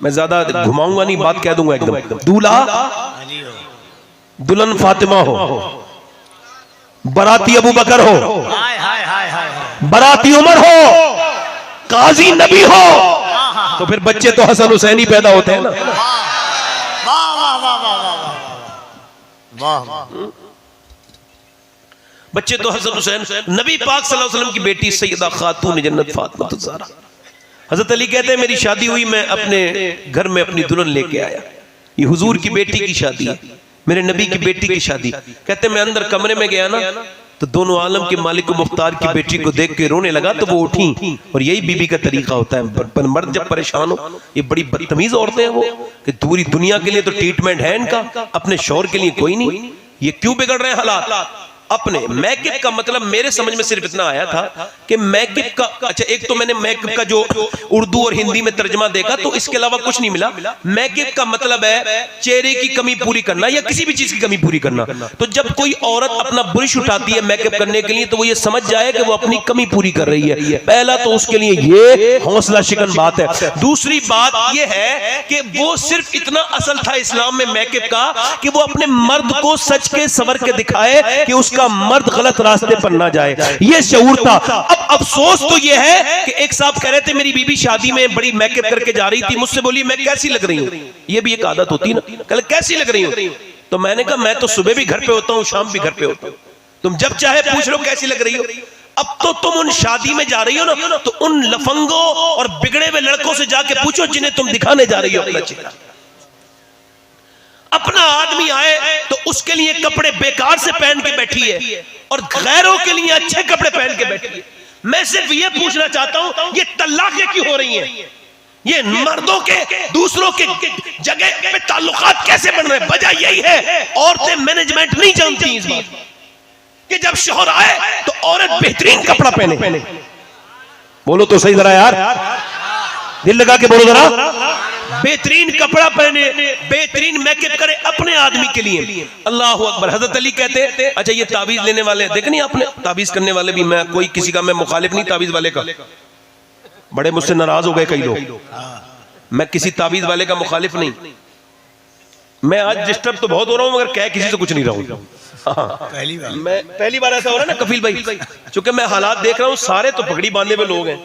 मैं ज्यादा घुमाऊंगा नहीं, बात कह दूंगा एकदम। दूल्हा दुल्हन फातिमा हो, बराती अबू बकर हो, बराती उमर हो, काजी नबी हो, तो फिर बच्चे तो हसन हुसैन ही पैदा होते हैं ना। बच्चे तो हसन हुसैन। नबी पाक सल्लल्लाहु अलैहि वसल्लम की बेटी सैयदा खातून जन्नत फातिमा ज़हरा। हजरत अली कहते हैं मेरी शादी हुई, मैं अपने घर में अपनी दुल्हन लेके आया। ये हुजूर की बेटी की शादी है, मेरे नबी की बेटी की शादी। कहते मैं अंदर कमरे में गया ना, तो दोनों आलम के मालिक मुख्तार की बेटी को देख के रोने लगा। तो वो उठी, और यही बीबी का तरीका होता है। पर मर्द जब परेशान हो, ये बड़ी बदतमीज औरतें हैं वो, कि पूरी दुनिया के लिए तो ट्रीटमेंट है इनका, अपने शौहर के लिए कोई नहीं। ये क्यों बिगड़ रहे हैं हालात? अपने मैकअप का मतलब मेरे समझ में सिर्फ इतना आया था कि मैकअप का, अच्छा एक तो मैंने मैकअप का जो उर्दू और हिंदी में तर्जमा देखा, तो इसके अलावा कुछ नहीं मिला। मैकअप का मतलब है चेहरे की कमी पूरी करना या किसी भी चीज की कमी पूरी करना। तो जब कोई औरत अपना ब्रश उठाती है मैकअप करने के लिए, तो वो ये समझ जाए कि वो अपनी कमी पूरी कर रही है। पहला तो उसके लिए ये हौसला शिकन बात है। दूसरी बात ये है कि वो सिर्फ इतना असल था इस्लाम में मैकअप का कि वो अपने मर्द को सच के सवर के दिखाए कि उसका मर्द गलत रास्ते पर ना जाए, ये शऊर था। अब अफसोस तो ये है कि एक साहब कह रहे थे मेरी बीबी शादी में बड़ी मेकअप करके जा रही थी, मुझसे बोली मैं कैसी लग रही हूं। ये भी एक आदत होती है ना, कल कैसी लग रही हूं। तो मैंने कहा मैं तो सुबह भी घर पे होता हूं, शाम भी घर पे होता हूं, तुम जब चाहे पूछ लो कैसी लग रही हो। अब तो तुम उन शादी में जा रही हो ना, तो उन लफंगों और बिगड़े हुए लड़कों से जाके पूछो जिन्हें तुम दिखाने जा रही हो अपना चेहरा। अपना आदमी आए तो उसके लिए कपड़े बेकार से पहन के बैठी है और गैरों के लिए अच्छे कपड़े पहन के बैठी है। मैं सिर्फ ये पूछना चाहता हूं ये तलाक़ें क्यों हो रही हैं? ये मर्दों के दूसरों के जगह पे ताल्लुकात कैसे बन रहे हैं? वजह यही है औरतें मैनेजमेंट नहीं जानती इस बात कि जब शौहर आए तो औरत बेहतरीन कपड़ा पहने। बोलो तो सही जरा यार, दिल लगा के बोलो जरा। बेहतरीन कपड़ा पहने, बेहतरीन मेकअप करे अपने आदमी के लिए। अल्लाह अकबर। हजरत अली कहते अच्छा ये ताबीज लेने वाले देख नहीं आपने, ताबीज करने वाले भी, मैं कोई किसी का मैं मुखालिफ नहीं ताबीज वाले का, बड़े मुझसे नाराज हो गए कई लोग। मैं किसी ताबीज वाले का मुखालिफ नहीं। मैं आज डिस्टर्ब तो बहुत हो रहा हूं मगर कह किसी से कुछ नहीं रहा हूं। मैं पहली बार ऐसा हो रहा है ना कफील भाई, चूंकि मैं हालात देख रहा हूं, सारे तो पगड़ी बांधे हुए लोग हैं,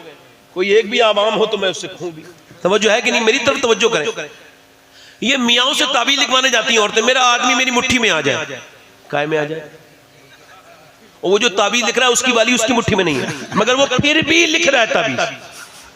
कोई एक भी आवाम हो तो मैं उससे कहूं भी। तवज्जो है कि नहीं? मेरी तरफ तवज्जो करें। ये मियाओं से ताबीज लिखवाने जाती हैं औरतें, मेरा आदमी मेरी मुट्ठी में आ जाए, काय में आ जाए, और वो जो ताबीज लिख रहा है उसकी वाली उसकी मुट्ठी में नहीं है, मगर वो फिर भी लिख रहा है ताबीज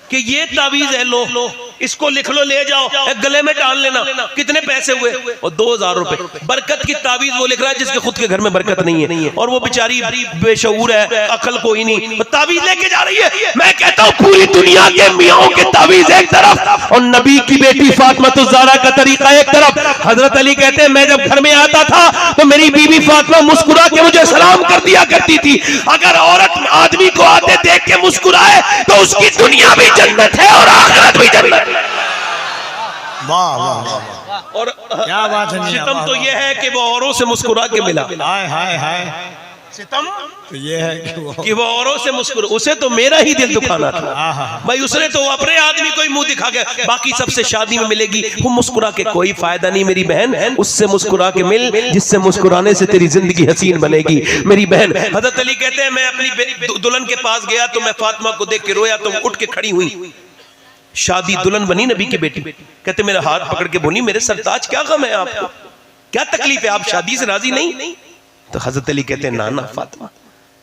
कि ये ताबीज है, लो इसको लिख लो, ले जाओ गले में डाल लेना। कितने पैसे हुए? और 2000 रुपए। बरकत की ताबीज वो लिख रहा है जिसके खुद के घर में बरकत नहीं है, और वो बेचारी बेशऊर है, अकल कोई नहीं, ताबीज लेके जा रही है। मैं कहता हूँ पूरी दुनिया के मियाओं के ताबीज एक तरफ और नबी की बेटी फातिमा ज़हरा का तरीका एक तरफ। हजरत अली कहते हैं मैं जब घर में आता था तो मेरी बीबी फातिमा मुस्कुरा के मुझे सलाम कर दिया करती थी। अगर औरत आदमी को आते देख के मुस्कुराए तो उसकी दुनिया भी जन्नत है और आखिरत भी जन्नत है। वाह वाह वाह, और क्या बात है। सितम तो ये है कि वो औरों से मुस्कुरा के मिला। हाय हाय हाय, सितम तो ये है कि वो औरों से मुस्कुरा, उसे तो मेरा ही दिल दुखाना था भाई, उसने तो अपने आदमी को ही मुंह दिखा के, बाकी सबसे शादी में मिलेगी वो मुस्कुरा के कोई फायदा नहीं मेरी बहन, उससे मुस्कुरा के मिल जिससे मुस्कुराने से तेरी जिंदगी हसीन बनेगी मेरी बहन। हजरत अली कहते हैं मैं अपनी दुल्हन के पास गया तो मैं फातिमा को देख के रोया, तो उठ के खड़ी हुई। शादी दुल्हन बनी नबी की बेटी। कहते मेरा हाथ पकड़ के बोली मेरे सरताज क्या गम है आपको, क्या तकलीफ है, आप शादी से राजी नहीं? तो हजरत अली कहते हैं ना ना फातिमा,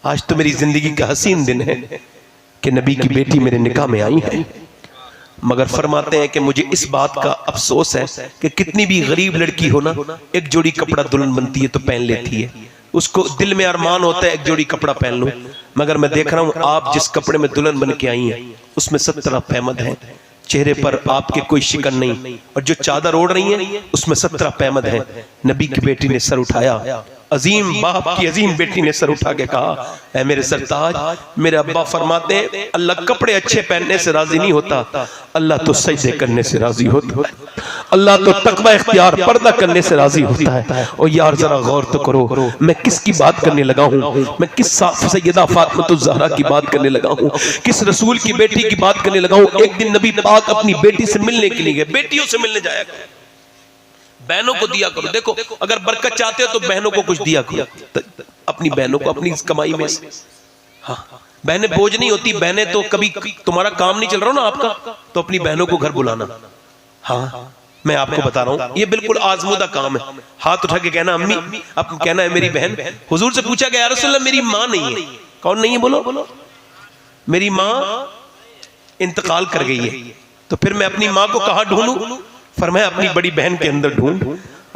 आज तो मेरी जिंदगी का हसीन दिन है कि नबी की बेटी मेरे निकाह में आई है। मगर फरमाते हैं कि मुझे इस बात का अफसोस है कि कितनी भी गरीब लड़की हो ना, एक जोड़ी कपड़ा दुल्हन बनती है तो पहन लेती है, उसको दिल में अरमान होता है एक जोड़ी कपड़ा पहन लूं। मगर मैं देख रहा हूं आप जिस कपड़े में दुल्हन बन के आई हैं उसमें 17 पैमद हैं, चेहरे पर आपके कोई शिकन नहीं, और जो चादर ओढ़ रही है उसमें 17 पैमद हैं। नबी की बेटी ने सर उठाया, अजीम बाप की अजीम बेटी ने सर उठा के कहा, ऐ मेरे सरताज, मेरे अब्बा फरमाते हैं अल्लाह कपड़े अच्छे पहनने से राजी नहीं होता, अल्लाह तो सजदे करने से राजी होता है, अल्लाह तो तकवा इख्तियार पर्दा करने से राजी होता है। और यार जरा गौर तो करो, मैं किसकी बात करने लगा हूँ, मैं किस सैयदा फातिमा ज़हरा की बात करने लगा हूँ, किस रसूल की बेटी की बात करने लगा हूँ। एक दिन नबी पाक अपनी बेटी से मिलने के लिए गए, बेटियों से मिलने जाया करो, बहनों को दिया करो। देखो अगर बरकत चाहते हो तो बहनों को कुछ दिया करो, अपनी बहनों को अपनी कमाई में से। हाँ, बहनें बोझ नहीं होती, बहनें तो कभी तुम्हारा काम नहीं चल रहा ना आपका, तो अपनी बहनों को घर बुलाना। हाँ, मैं आपको बता रहा हूँ ये बिल्कुल आजमूदा काम है। हाथ उठा के कहना अम्मी, अब कहना है मेरी बहन। हुजूर से पूछा गया या रसूल अल्लाह मेरी माँ नहीं है, कौन नहीं है बोलो, मेरी माँ इंतकाल कर गई है, तो फिर मैं अपनी माँ को कहाँ ढूंढूं? फरमाया अपनी बड़ी बहन के अंदर ढूंढ।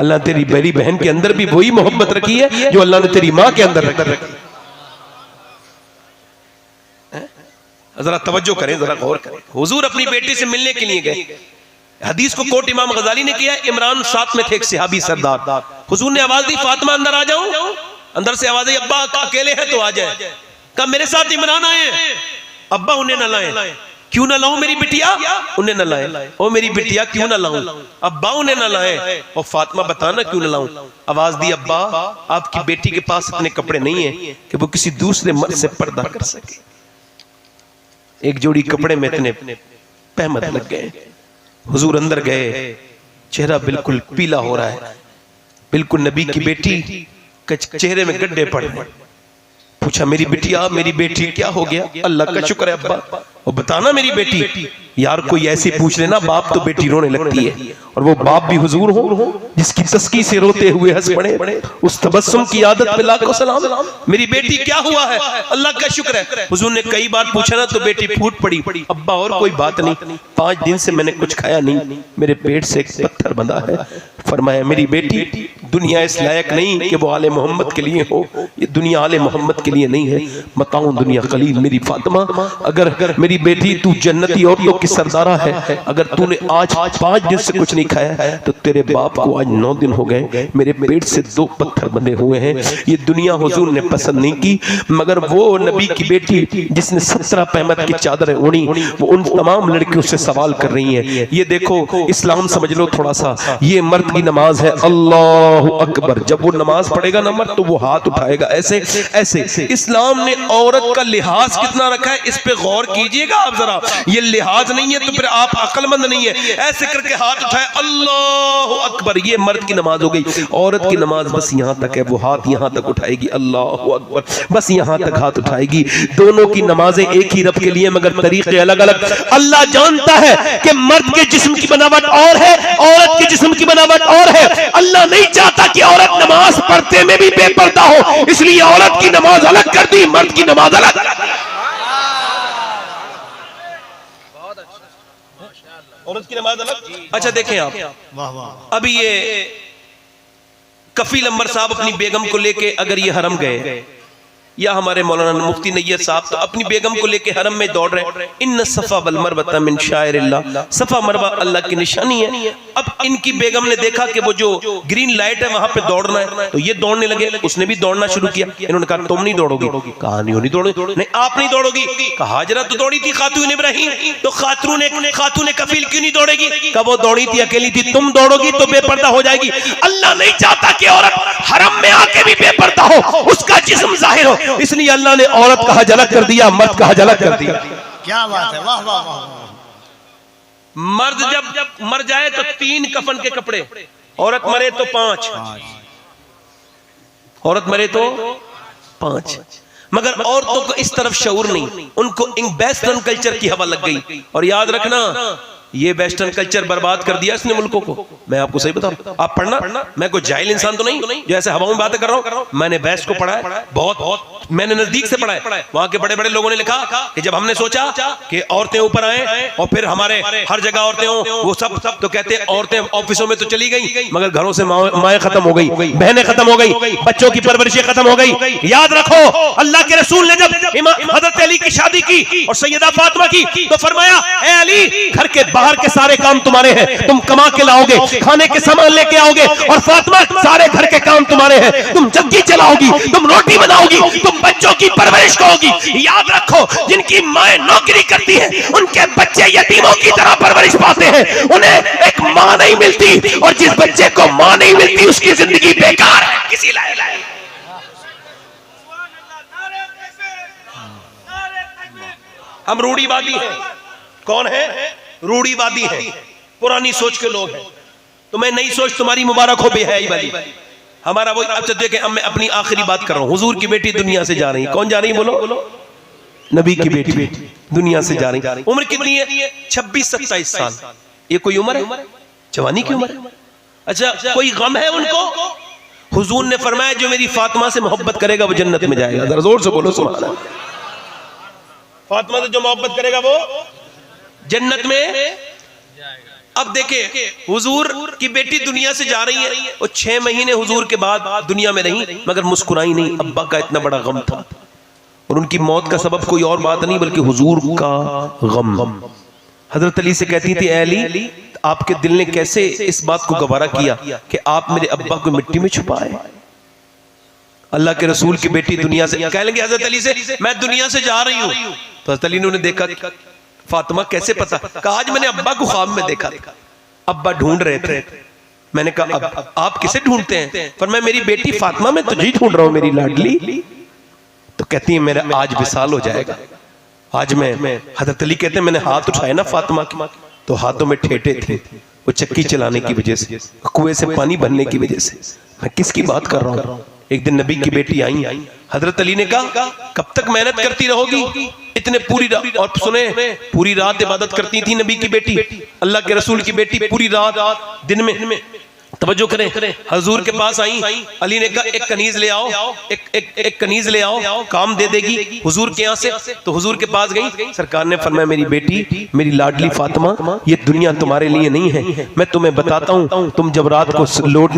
अल्लाह तेरी बड़ी बहन के अंदर भी वही मोहब्बत रखी है जो अल्लाह ने तेरी माँ के अंदर रखी। जरा तवज्जो करें, जरा गौर करें। हुजूर अपनी बेटी से मिलने के लिए गए, हदीस को कोट इमाम गजाली ने किया। इमरान साथ में थे एक सहाबी सरदार, हुजूर ने आवाज दी फातिमा अंदर आ जाऊं, अंदर से आवाज आई अब्बा अकेले हैं तो आ जाए। कहा मेरे साथ इमरान आए, अब्बा उन्हें न लाए। क्यों ना लाऊं मेरी बिटिया? उन्हें न लाए। ओ मेरी बिटिया क्यों ना लाऊं? अब्बा उन्हें न लाए। और फातिमा बताना क्यों ना लाऊं? आवाज दी अब्बा आपकी बेटी के पास इतने कपड़े नहीं है कि वो किसी दूसरे मर्द से पर्दा कर सके, एक जोड़ी कपड़े में इतने पैमद लग गए। हुजूर अंदर गए, चेहरा बिल्कुल पीला हो रहा है, बिल्कुल नबी की बेटी के चेहरे में गड्ढे पड़ गए। पूछा मेरी बिटिया, मेरी बेटी क्या हो गया? अल्लाह का शुक्र है अब्बा, और बताना मेरी बेटी। यार कोई ऐसे पूछ लेना बाप तो बेटी रोने लगती है, और वो बाप भी हुजूर हो जिसकी तस्की से रोते हुए हंस पड़े, उस तबस्सुम की आदत पे लाखों सलाम। मेरी बेटी क्या हुआ है? अल्लाह का शुक्र है। हुजूर ने कई बार पूछा ना तो बेटी फूट पड़ी, अब्बा और कोई बात नहीं, 5 दिन से मैंने कुछ खाया नहीं, मेरे पेट से एक पत्थर बंधा है। फरमाया मेरी बेटी दुनिया इस लायक नहीं कि वो आले मोहम्मद के लिए हो, ये दुनिया आले मोहम्मद के लिए नहीं है। बताऊं दुनिया कलील मेरी फातिमा, अगर मेरी बेटी तू जन्नती औरतों की सरदारा है, अगर तूने आज 5 दिन से कुछ नहीं खाया है तो तेरे बाप को आज 9 दिन हो गए, मेरे पेट से 2 पत्थर बंधे हुए हैं। ये दुनिया हुजूर ने पसंद नहीं की, मगर वो नबी की बेटी जिसने 17 पैमद की चादरें ओढ़ी, वो उन तमाम लड़कियों से सवाल कर रही है। ये देखो इस्लाम समझ लो थोड़ा सा, ये मर्द की नमाज है, अल्लाहु अकबर। जब वो नमाज पढ़ेगा ना मर्द, तो वो हाथ उठाएगा ऐसे ऐसे। इस्लाम ने औरत का लिहाज कितना रखा है इस पे गौर कीजिएगा आप जरा। ये लिहाज नहीं है तो फिर आप अक्लमंद नहीं है। ऐसे करके हाथ उठाए अल्लाहु अकबर, ये मर्द की नमाज हो गई। औरत की नमाज बस यहाँ तक है, वो हाथ यहाँ तक उठाएगी अल्लाहु अकबर, बस यहाँ तक हाथ उठाएगी। दोनों की नमाजें एक ही रब के लिए मगर तरीके अलग अलग। अल्लाह जानता है कि मर्द के जिस्म की बनावट और है, औरत के जिस्म की बनावट और है। अल्लाह नहीं चाहता कि औरत नमाज पढ़ते में भी बेपर्दा हो, इसलिए औरत की नमाज अलग कर दी, मर्द की नमाज अलग। औरत की नमाज अलग। अच्छा देखें आप, अभी ये कफील अंबर साहब अपनी बेगम को लेके अगर ये हरम गए, या हमारे मौलाना मुफ्ती नैय्यर साहब तो अपनी बेगम को लेके हरम में दौड़ रहे। इन्न सफा वल मरवता मिन शाइरिल्लाह, सफा मरवा अल्लाह की निशानी है। अब इनकी बेगम ने देखा कि वो जो ग्रीन लाइट है वहां पे दौड़ना है, तो ये दौड़ने लगे, उसने भी दौड़ना शुरू किया। इन्होंने कहा तुम नहीं दौड़ोगी? कहा नहीं दौड़ोगी। नहीं आप नहीं दौड़ोगी? कहा हाजरा तो दौड़ी थी खातून इब्राहिम, तो खातून कफील क्यों नहीं दौड़ेगी? कहा वो दौड़ी थी, अकेली थी, तुम दौड़ोगी तो बेपर्दा हो जाएगी। अल्लाह नहीं चाहता कि औरत हरम में आके भी बेपर्दा हो, उसका जिस्म जाहिर हो, इसलिए अल्लाह ने औरत का हज अलग कर दिया, मर्द का हज अलग कर दिया। क्या बात है, वाह वाह वाह। मर्द जब मर जाए तो 3 कफन के कपड़े, औरत मरे तो 5, औरत मरे तो 5। मगर औरतों को इस तरफ शऊर नहीं, उनको वेस्टर्न कल्चर की हवा लग गई। और याद रखना ये वेस्टर्न कल्चर बर्बाद कर दिया इसने मुल्कों को। मैं आपको सही बताऊं, आप पढ़ना, मैं कोई जाहिल इंसान तो नहीं जो ऐसे हवाओं में बातें कर रहा हूं। मैंने वेस्ट को पढ़ा है, बहुत मैंने नजदीक से पढ़ा है। वहां के बड़े बड़े लोगों ने लिखा कि जब हमने सोचा कि औरतें ऊपर आए और फिर हमारे हर जगह औरतें हों, वो सब तो कहते हैं औरतें ऑफिसों में तो चली गई मगर घरों से माएँ खत्म हो गई, बहनें खत्म हो गई, बच्चों की परवरिशें खत्म हो गई। याद रखो, अल्लाह के रसूल ने जब हजरत अली की शादी की और सैयदा फातिमा की तो फरमाया, ए अली, घर के बाहर के सारे काम तुम्हारे हैं, तुम कमा के लाओगे, खाने के सामान लेके आओगे, और फातिमा सारे घर के काम तुम्हारे हैं, तुम चक्की चलाओगी, तुम रोटी बनाओगी, तुम बच्चों की परवरिश करोगी। याद रखो, जिनकी माएं नौकरी करती हैं उनके बच्चे यतीमों की तरह परवरिश पाते हैं, उन्हें एक मां नहीं मिलती, और जिस बच्चे को मां नहीं मिलती उसकी जिंदगी बेकार है, किसी लायक नहीं। हम रूढ़ीवादी हैं। कौन है? रूढ़ीवादी हैं, पुरानी सोच के लोग हैं। तो मैं नई सोच तुम्हारी मुबारक हो बेहयाई वाली। हमारा वो अब तो देखें, मैं अपनी आखिरी बात कर रहा हूं। हुजूर की बेटी दुनिया से जा रही, कौन जा रही बोलो? नबी की बेटी दुनिया से जा रही। उम्र कितनी है? 26-27 साल। ये कोई उम्र है? जवानी की उम्र है। अच्छा, कोई गम है उनको? हुजूर ने फरमाया, जो मेरी फातिमा से मोहब्बत करेगा वो जन्नत में जाएगा। जरा जोर से बोलो सुभान अल्लाह। फातिमा से जो मोहब्बत करेगा वो जन्नत में। अब देखे, हुजूर की बेटी दुनिया से जा रही है, वो 6 महीने हुजूर के बाद दुनिया में रही मगर मुस्कुराई नहीं। अब्बा का इतना बड़ा गम था, और उनकी मौत का सबब कोई और बात नहीं बल्कि हुजूर का गम। हजरत अली से कहती थी, ए अली, आपके दिल ने कैसे इस बात को गवारा किया कि आप मेरे अब्बा को मिट्टी में छुपाए? अल्लाह के रसूल की बेटी दुनिया से, कह लेंगे हजरत अली से, मैं दुनिया से जा रही हूं। तो हजरत अली ने देखा, फातिमा कैसे पता? कहा, आज मैंने अब्बा को ख्वाब में देखा, अब्बा ढूंढ रहे थे। मैंने कहा, अब आप किसे ढूंढते हैं? पर मैं मेरी बेटी फातिमा में तुझे ढूंढ रहा हूं मेरी लाडली। तो कहती है, मेरा आज विसाल हो जाएगा। आज मैं, हजरत अली कहते हैं, मैंने हाथ उठाए ना फातिमा के, तो हाथों में ठेठे थे, वो चक्की चलाने की वजह से, कुएं से पानी भरने की वजह से। मैं किसकी बात कर रहा हूं? एक दिन नबी की बेटी आई। हजरत अली ने कहा, कब तक मेहनत करती रहोगी? इतने पूरी रात, और सुने, पूरी रात इबादत करती थी नबी की बेटी, अल्लाह के रसूल की बेटी पूरी रात दिन में। तवज्जो करें, हजूर के पास आई। अली ने कहा, एक कनीज ले आओ, एक कनीज ले आओ, काम दे देगी हुजूर के यहाँ से। तो हुजूर के पास गई, सरकार ने फरमाया, मेरी बेटी, मेरी लाडली फातिमा, ये दुनिया तुम्हारे लिए नहीं है। मैं तुम्हें बताता हूँ, तुम जब रात को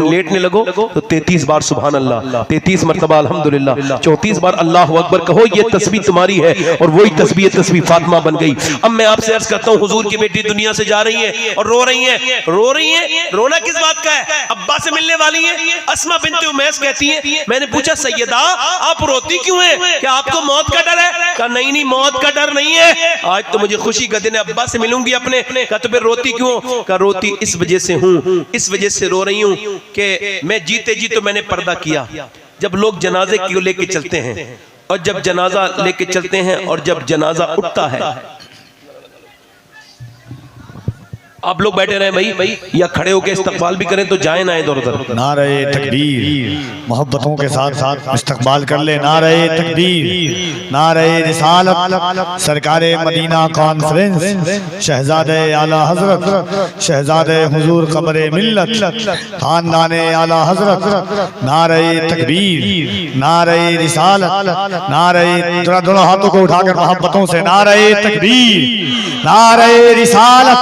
लेटने लगो तो 33 बार सुभान अल्लाह, 33 मरतबा अल्हम्दुलिल्लाह, 34 बार अल्लाह अकबर कहो। ये तस्बीह तुम्हारी है, और वही तस्बीह फातिमा बन गई। अब मैं आपसे अर्ज करता हूँ, हुजूर की बेटी दुनिया से जा रही है और रो रही है। रोना किस बात का है? अब्बा से मिलने वाली है। अस्मा बिन्ते उमैस कहती है, मैंने पूछा, सैयदा आप रोती क्यों हैं? क्या आपको मौत का डर है? कहा, नहीं, मौत का डर नहीं है, आज तो मुझे खुशी का दिन है, अब्बा से मिलूंगी अपने। कहा, तो फिर रोती क्यों? कहा, रोती इस वजह से हूं, इस वजह से रो रही हूं कि मैं जीते जी तो मैंने पर्दा किया। जब लोग जनाजे क्यों लेके चलते हैं, और जब जनाजा लेके चलते हैं, और जब जनाजा उठता है, आप लोग बैठे रहे भाई, या खड़े होकर इस्तकबाल भी करें तो जाए ना इधर उधर। नारे तकबीर, मोहब्बतों के साथ इस्तकबाल कर ले। नारे तकबीर, नारे रिसालत, सरकारे मदीना कॉन्फ्रेंस, शहजादे आला हजरत, शहजादे हुजूर कमरे मिल्लत, खानदाने आला हजरत। नारे तकबीर, नारे रिसालत, नारे, दोनों हाथों को उठाकर मोहब्बतों से नारे तकबीर, नारे रिसालत,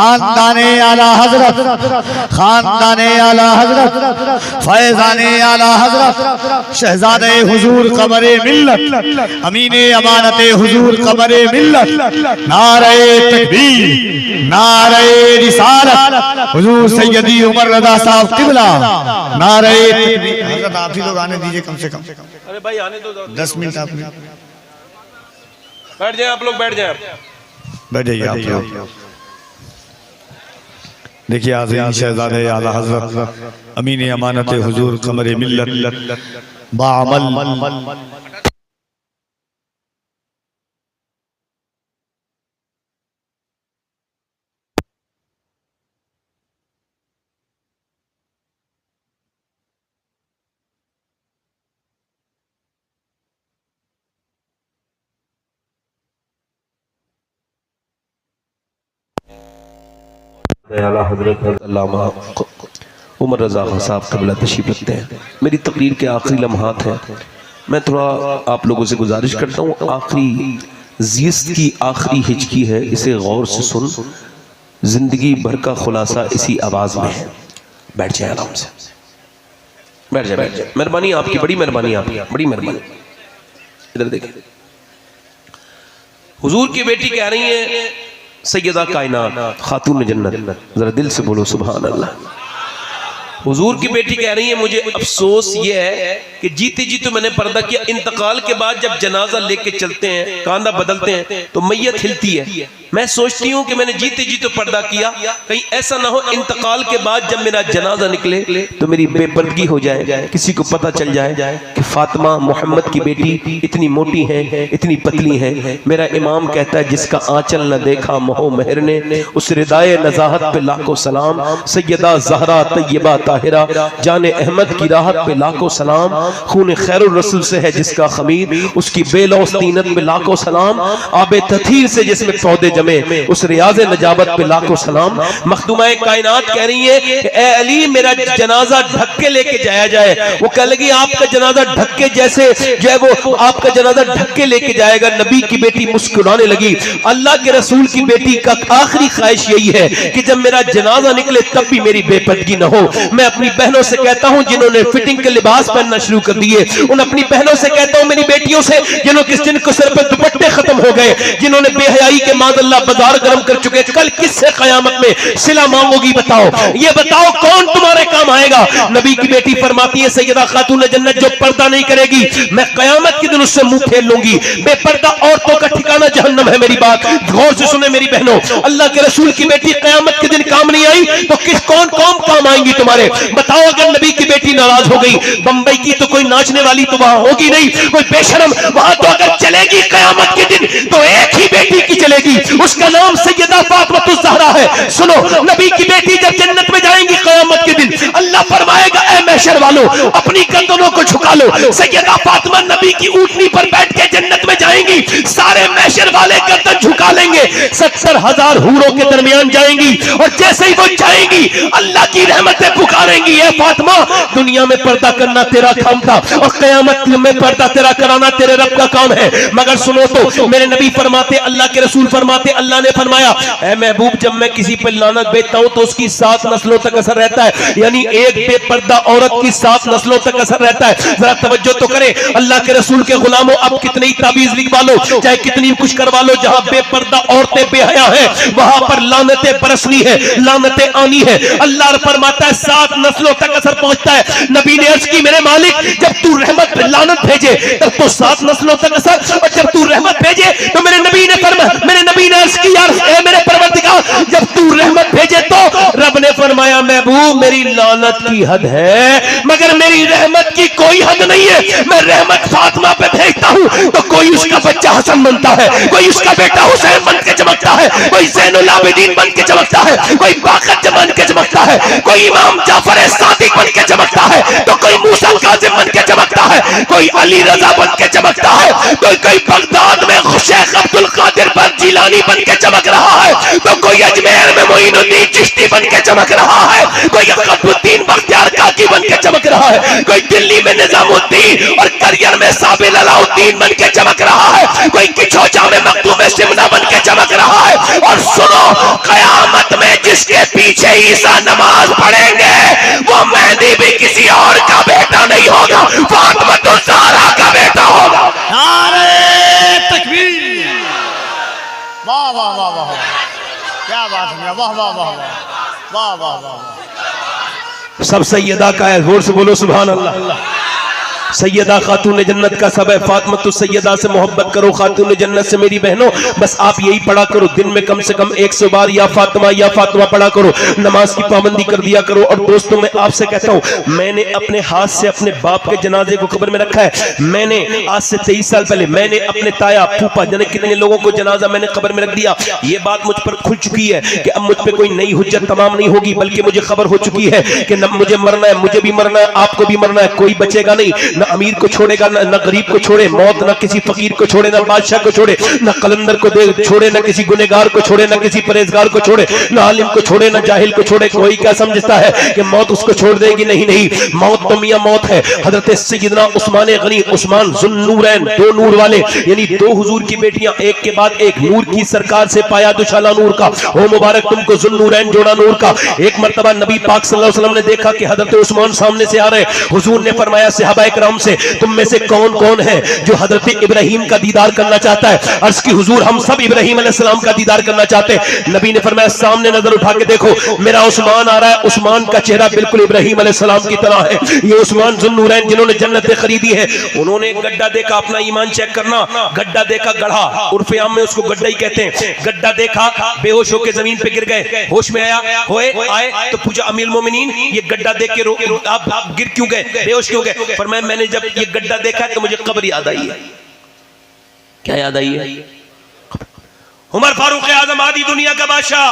खानदाने आला हजरत, खानदाने आला हजरत, फैजाने आला हजरत, शहजादे हुजूर कमरे मिल्लत, अमीने अमानते हुजूर कमरे मिल्लत। नारे तकबीर, नारे रिसालत, हुजूर सैयदी उमर रज़ा साहब किबला। नारे तकबीर। हजरत आप ही लोग आने दीजिए कम से कम। अरे भाई आने दो, 10 मिनट आपने। बैठ जाए आप लोग, बैठ जाए, बैठ जाइए आप लोग। देखिए आज़ीन शहज़ादे आला हज़रत, अमीन अमानत हुजूर कमरे मिल्लत, बाअमल। हज़रत अल्लामा उमर रज़ा खान साहब क़िबला तशरीफ़ रखते हैं। मेरी तकरीर के आखिरी लम्हात हैं। मैं थोड़ा आप लोगों से गुजारिश करता हूँ, आखिरी ज़िस्त की आखिरी हिचकी है, इसे गौर से सुन। जिंदगी भर का खुलासा इसी आवाज़ में है। बैठ जाए आराम से, बैठ जाए, बैठ जाए। मेहरबानी आपकी, बड़ी मेहरबानी आपकी, बड़ी मेहरबानी। इधर देखिए, हुजूर की बेटी कह रही है सैयदा कायनात खातून जन्नत, जरा दिल से बोलो सुभान अल्लाह। हुजूर की बेटी कह रही है मुझे अफसोस ये है कि जीते जी तो मैंने पर्दा किया, इंतकाल के बाद जब जनाजा लेके चलते हैं, कांधा बदलते हैं तो मैयत हिलती है। मैं सोचती हूँ कि मैंने जीते जी तो पर्दा किया, कहीं ऐसा ना हो इंतकाल के बाद जब मेरा जनाजा निकले तो मेरी बेपर्दगी हो जाए, किसी को पता चल जाए कि फातिमा मोहम्मद की बेटी इतनी मोटी है, इतनी पतली है। मेरा इमाम कहता है जिसका आंचल न देखा मोह मेहर ने, उस रिदाए नज़ाहत पे लाखों सलाम। सैयदा ज़हरा तय्यबा ताहिरा जाने अहमद की राहत पे लाखों सलाम। खून खैरुर रसूल से है जिसका खमीर, उसकी बेलौस तीनत पे लाखों सलाम। आबे तथीर से जिसमें पौधे जमे, उस रियाज़े नजाबत पे लाखों सलाम। मखदूमाए कायनात कह रही है कि ए अली मेरा जनाजा ढक के लेके जाया जाए। वो कह लगी आपका जनाजा ढक के, जैसे जो है वो आपका जनाजा ढक के लेके जाएगा। नबी की बेटी मुस्कुराने लगी। अल्लाह के रसूल की बेटी का आखिरी ख्वाहिश यही है कि जब मेरा जनाजा निकले तब भी मेरी बेपर्दगी न हो। मैं अपनी बहनों से कहता हूं जिन्होंने फिटिंग के लिबास पहनना शुरू कर दिए, उन अपनी बहनों से कहता हूं, मेरी बेटियों से जिनको सर पर दुपट्टे खत्म हो गए, जिन्होंने बेहयाई के मादल्ला बाजार गर्म कर चुके, कल किससे कयामत में सिला मांगोगी? बताओ, ये बताओ कौन तुम्हारे काम आएगा? नबी की बेटी फरमाती है सैयदा खातून जन्नत जो पर्दा नहीं करेगी मैं कयामत के दिन उससे मुंह फेर लूंगी। बेपर्दा औरतों का ठिकाना जहन्नम है। मेरी बात गौर से सुने मेरी बहनों, अल्लाह के रसूल की बेटी कयामत के दिन काम नहीं आई तो किस कौन काम आएंगी तुम्हारे? बताओ, अगर नबी की बेटी नाराज हो गई, बंबई की तो कोई नाचने वाली तो वहां होगी नहीं, कोई बेशरम वहां तो अगर चलेगी कयामत के दिन तो एक ही बेटी की चलेगी, उसका नाम सैयदा फातिमा ज़हरा है। सुनो, नबी की बेटी जब जन्नत में जाएंगी कयामत के दिन, अल्लाह फरमाएगा ऐ महशर वालों अपनी गर्दनों को झुका लो। सैयदा फातिमा नबी की ऊंटनी पर बैठ के जन्नत में जाएंगी, सारे महशर वाले गर्दन झुका लेंगे, 70,000 हूरों के दरमियान जाएंगी और जैसे ही वो जाएंगी अल्लाह की रहमतें पुकारेंगी। ऐ फातिमा, दुनिया में पर्दा करना तेरा काम था और कयामत में पर्दा तेरा कराना तेरे रब का काम है। मगर सुनो तो, मेरे नबी फरमाते, अल्लाह के रसूल फरमाते, अल्लाह ने फरमाया ऐ महबूब जब मैं किसी पर लानत भेजता हूं तो उसकी 7 नस्लों तक असर रहता है, यानी एक बेपर्दा औरत की 7 नस्लों तक असर रहता है। जरा तवज्जो तो करें, अल्लाह के रसूल के गुलामों, अब कितनी ताबीज लिखवा लो, चाहे कितनी कुछ करवा लो, जहां बेपर्दा औरतें बेहया है वहां पर लानतें बरसनी है, लानतें आनी है। अल्लाह फरमाता है 7 नस्लों तक असर पहुंचता है। नबी ने अर्ज की मेरे मालिक जब तू रहमत लानत भेजे तब तो 7 नस्लों तक असर, और जब तू रहमत भेजे तो मेरे नबी ने अर्ज की यार मेरे परवरदिगार जब तू रहमत भेजे तो रब ने फरमाया महबूब मेरी लानत की हद है मगर मेरी रहमत की कोई हद नहीं है। मैं रहमत फातिमा पे भेजता हूं तो कोई उसका बच्चा हसन बनता है, कोई उसका बेटा हुसैन बन के चमकता है, कोई ज़ैनुल आबिदीन बन के चमकता है, कोई बाक़र बन के चमकता है, कोई इमाम जाफर सादिक बन के चमकता है, तो कोई मूसा काज़िम बन के चमकता है, कोई अली रज़ा बन के चमकता है, तो कोई बगदाद में शेख अब्दुल कादिर बन जिलानी बन के चमक रहा है, तो कोई अजमेर में मोइनुद्दीन चिश्ती बन के चमक रहा है, कोई क़ुतुबुद्दीन बख्तियार काकी बन के चमक रहा है, कोई दिल्ली में निजामुद्दीन और करियर में साबिल अलाउद्दीन बन के चमक रहा है, कोई किछोजा में मखदूम सिमना बन के चमक रहा है। और सुनो, कयामत में जिसके पीछे ईसा नमाज पढ़ेंगे वो मेहदी भी किसी और का बेटा नहीं होगा, फातिमा ज़हरा का बेटा होगा। नारे तकबीर! वाह वाह वाह वाह, क्या बात है, वाह वाह वाह वाह वाह वाह। सब सैयदा का है, जोर से बोलो सुभान अल्लाह। सैयदा खातून जन्नत का सब है। फातिमा तो सैयदा से मोहब्बत करो, खातून जन्नत से। मेरी बहनों बस आप यही पढ़ा करो, दिन में कम से कम 100 बार या फातिमा पढ़ा करो, नमाज की पाबंदी कर दिया करो। और दोस्तों मैं आपसे कहता हूँ, मैंने अपने हाथ से अपने बाप के जनाजे को कब्र में रखा है। मैंने आज से 23 साल पहले मैंने अपने ताया फूफा जाने कितने लोगों को जनाजा मैंने कब्र में रख दिया। ये बात मुझ पर खुल चुकी है कि अब मुझ पर कोई नई हुज्जत तमाम नहीं होगी, बल्कि मुझे खबर हो चुकी है कि न मुझे मरना है, मुझे भी मरना है, आपको भी मरना है, कोई बचेगा नहीं। ना अमीर को छोड़ेगा, ना गरीब को छोड़े, मौत ना किसी फकीर को छोड़े, ना बादशाह को छोड़े, ना कलंदर को छोड़े, ना किसी गुनहगार को छोड़े, ना किसी परहेजगार को छोड़े, ना आलिम को छोड़े, ना जाहिल को छोड़े। कोई क्या समझता है कि मौत उसको छोड़ देगी? नहीं नहीं, मौत तो मियां मौत है। हजरत सैयदना उस्मान गनी, उस्मान जुन्नूरैन, दो नूर वाले, यानी दो हुजूर की बेटियां एक के बाद एक, नूर की सरकार से पाया दुशाला नूर का, हो मुबारक तुमको जुन्नूरैन जोड़ा नूर का। एक मर्तबा नबी पाक सल्लल्लाहु अलैहि वसल्लम ने देखा कि हजरत उस्मान सामने से आ रहे। हुजूर ने फरमाया सहाबाए किराम से, तुम में से कौन कौन है जो हजरत इब्राहिम का दीदार करना चाहता है? अर्ज की हुजूर हम सब इब्राहिम अलैहिस्सलाम का दीदार करना चाहते हैं। नबी ने फरमाया सामने नजर उठा के देखो, मेरा उस्मान आ रहा है। उस्मान का चेहरा बिल्कुल इब्राहिम अलैहिस्सलाम की तरह है। ये उस्मान जुन्नूरैन जिन्होंने जन्नतें खरीदी है, उन्होंने गड्ढा देखा, अपना ईमान चेक करना, गड्ढा देखा गढ़ा, उर्फे आम में उसको गड्ढा ही कहते हैं। गड्ढा देखा, बेहोश होकर जमीन पे गिर गए, होश में आया होए आए तो पूछा अमीरुल मोमिनीन ये गड्ढा देख के आप गिर क्यों गए, बेहोश क्यों गए? फरमाया मैंने जब ये गड्ढा देखा तो मुझे कब्र याद आई है। क्या याद आई है? उमर फारूक आजम, आदि दुनिया का बादशाह।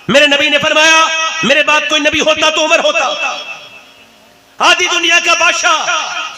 मेरे नबी ने फरमाया मेरे बाद कोई नबी होता तो उमर होता, आदि दुनिया का बादशाह।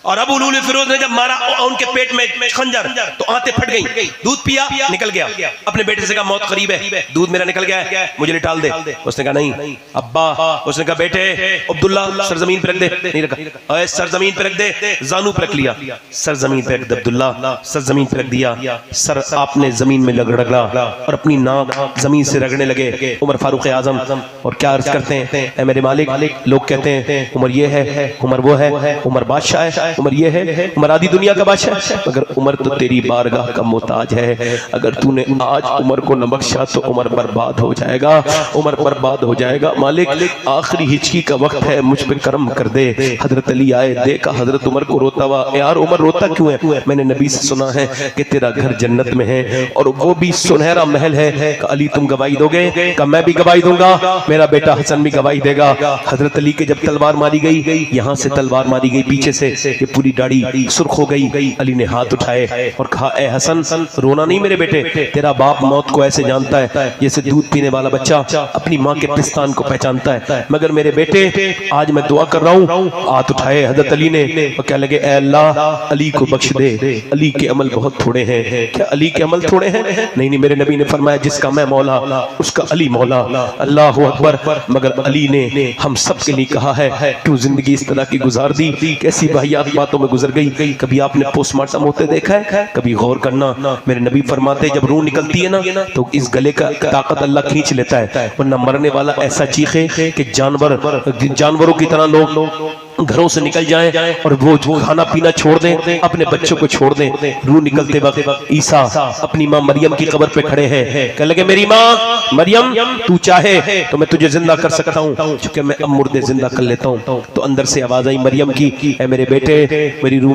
और अबू लुलु फिरोज ने जब मारा उनके पेट में खंजर तो आंतें फट गई, दूध पिया निकल गया। अपने बेटे से कहा मौत करीब है, दूध मेरा निकल गया है, मुझे निकाल दे। उसने कहा नहीं अब्बा। उसने कहा बेटे अब्दुल्ला सर जमीन पे रख दे। नहीं रखा। सर जमीन पे रख दे, जानू पे रख लिया, सर जमीन पे रख दे अब्दुल्ला, सर जमीन पे रख दिया। सर आपने जमीन में रगड़ा और अपनी नाक जमीन से रगड़ने लगे उमर फारूक आजम। और क्या अर्ज करते हैं, ऐ मेरे मालिक, लोग कहते हैं उमर ये है, उमर वो है, उमर बादशाह है, उमर ये है, उमर आदि दुनिया का बादशाह है, मगर उमर तो तेरी बारगाह का मोहताज है। अगर तूने आज उमर को न बख्शा तो उमर बर्बाद हो जाएगा, उमर बर्बाद हो जाएगा। मालिक आखिरी हिचकी का वक्त है, मुझ पे करम कर दे। हजरत अली आए, देखा हजरत उमर को रोता हुआ। यार उमर रोता क्यों है? मैंने नबी से सुना है कि तेरा घर जन्नत में है और वो भी सुनहरा महल है। अली तुम गवाही दोगे? का मैं भी गवाही दूंगा, मेरा बेटा हसन भी गवाही देगा। हजरत अली के जब तलवार मारी गई, यहाँ से तलवार मारी गई पीछे से, पूरी दाढ़ी सुर्ख हो गई। अली ने हाथ उठाए और कहा ए हसन रोना नहीं मेरे बेटे, तेरा बाप मौत को ऐसे जानता है जैसे दूध पीने वाला बच्चा अपनी माँ के पिस्तान को पहचानता है। मगर मेरे बेटे आज मैं दुआ कर रहा हूँ। हाथ उठाए हजरत अली ने और क्या लगे ए अल्लाह अली को बख्श दे, अली के अमल बहुत थोड़े हैं। क्या अली के अमल थोड़े हैं? नहीं नहीं, मेरे नबी ने फरमाया जिसका मैं मौला उसका अली मौला। अल्लाह अकबर। मगर अली ने हम सब के लिए कहा है क्यों जिंदगी इस तरह की गुजार दी, कैसी वाहियात बातों में गुजर गई। कभी आपने पोस्टमार्टम होते देखा है? कभी गौर करना। मेरे नबी फरमाते जब रूह निकलती है ना तो इस गले का ताकत अल्लाह खींच लेता है, वरना मरने वाला ऐसा चीखे कि जानवरों की तरह लोग घरों से निकल जाएं और वो खाना पीना छोड़ दें, अपने बच्चों को छोड़ दें। रूह निकलते वक्त ईसा अपनी माँ मरियम की कब्र पे खड़े हैं, कहने लगे मेरी माँ मरियम तू चाहे तो मैं तुझे जिंदा कर सकता हूँ, क्योंकि मैं अब मुर्दे जिंदा कर लेता हूँ। तो अंदर से आवाज आई मरियम की, ऐ मेरे बेटे मेरी रूह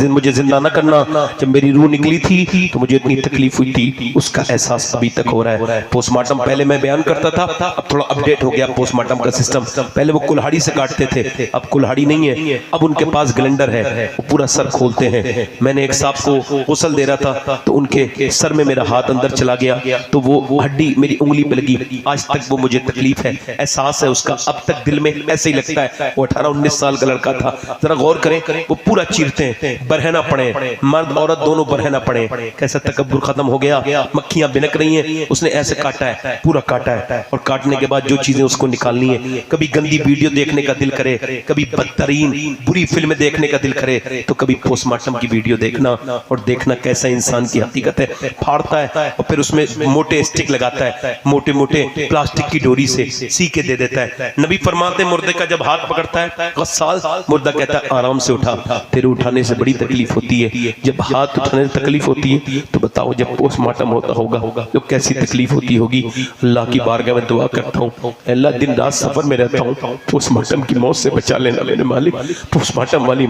मुझे जिंदा न करना। जब मेरी रूह निकली थी तो मुझे इतनी तकलीफ हुई थी, उसका एहसास अभी तक हो रहा है। पोस्टमार्टम पहले मैं बयान करता था, अब थोड़ा अपडेट हो गया पोस्टमार्टम का सिस्टम। पहले वो कुल्हाड़ी से काटते थे, अब कुल्हाड़ी नहीं है, अब उनके पास ग्लैंडर है, वो पूरा सर खोलते हैं। मैंने एक साहब को गुस्ल दे रहा था तो उनके सर में मेरा हाथ अंदर चला गया तो वो हड्डी मेरी उंगली पे लगी। आज तक वो मुझे तकलीफ है, एहसास है उसका, अब तक दिल में ऐसे ही लगता है। वो 18-19 साल का लड़का था, जरा गौर करें, वो पूरा चीरते हैं, बरहना पड़े, मर्द औरत दोनों बरहना पड़े। कैसा तकब्बुर खत्म हो गया, मक्खियां बिनक रही हैं, उसने ऐसे काटा है, पूरा काटा है। और काटने के बाद जो चीजें उसको निकालनी है, कभी गंदी वीडियो देखने का दिल करे, कभी बदतरीन बुरी फिल्म देखने का दिल करे, तो कभी पोस्टमार्टम की वीडियो देखना और देखना कैसा इंसान की हकीकत है। फाड़ता है और फिर उसमें मोटे स्टिक लगाता है, मोटे मोटे प्लास्टिक की डोरी से सी के दे देता है। नबी फरमाते मुर्दे का जब हाथ पकड़ता है गस्साल, मुर्दा कहता है आराम से उठा, तेरे उठाने से बड़ी तकलीफ होती है। जब हाथ उठाने से तकलीफ होती है तो बताओ जब पोस्टमार्टम होता होगा तो कैसी तकलीफ होती होगी। अल्लाह की बारगाह में दुआ करता हूँ, अल्लाह दिन रात सफर में रहता हूँ, पोस्टमार्टम की मौत से बचा लेना मेरे मालिक। पोस्टमार्टम वाली